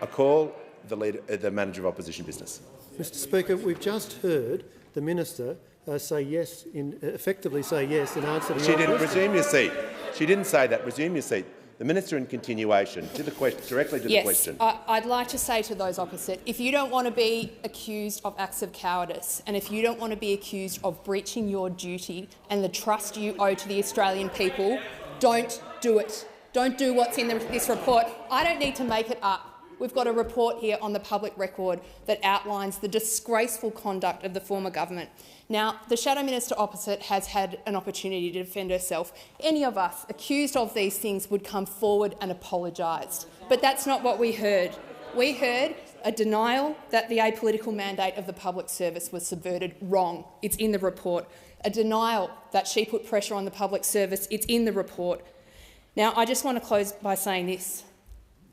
I call the manager of opposition business. Mr Speaker, we've just heard the minister effectively say yes in answer to your question. She didn't. Resume your seat. She didn't say that. Resume your seat. The minister, in continuation, to the question, directly to the question. Yes, I'd like to say to those opposite, if you don't want to be accused of acts of cowardice and if you don't want to be accused of breaching your duty and the trust you owe to the Australian people, don't do it. Don't do what's in this report. I don't need to make it up. We've got a report here on the public record that outlines the disgraceful conduct of the former government. Now, the shadow minister opposite has had an opportunity to defend herself. Any of us accused of these things would come forward and apologise. But that's not what we heard. We heard a denial that the apolitical mandate of the public service was subverted. Wrong. It's in the report. A denial that she put pressure on the public service. It's in the report. Now, I just want to close by saying this.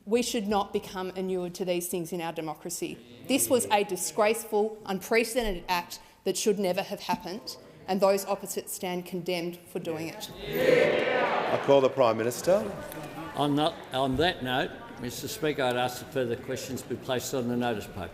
We should not become inured to these things in our democracy. This was a disgraceful, unprecedented act that should never have happened, and those opposites stand condemned for doing it. I call the Prime Minister. On that note, Mr Speaker, I'd ask that further questions be placed on the notice paper.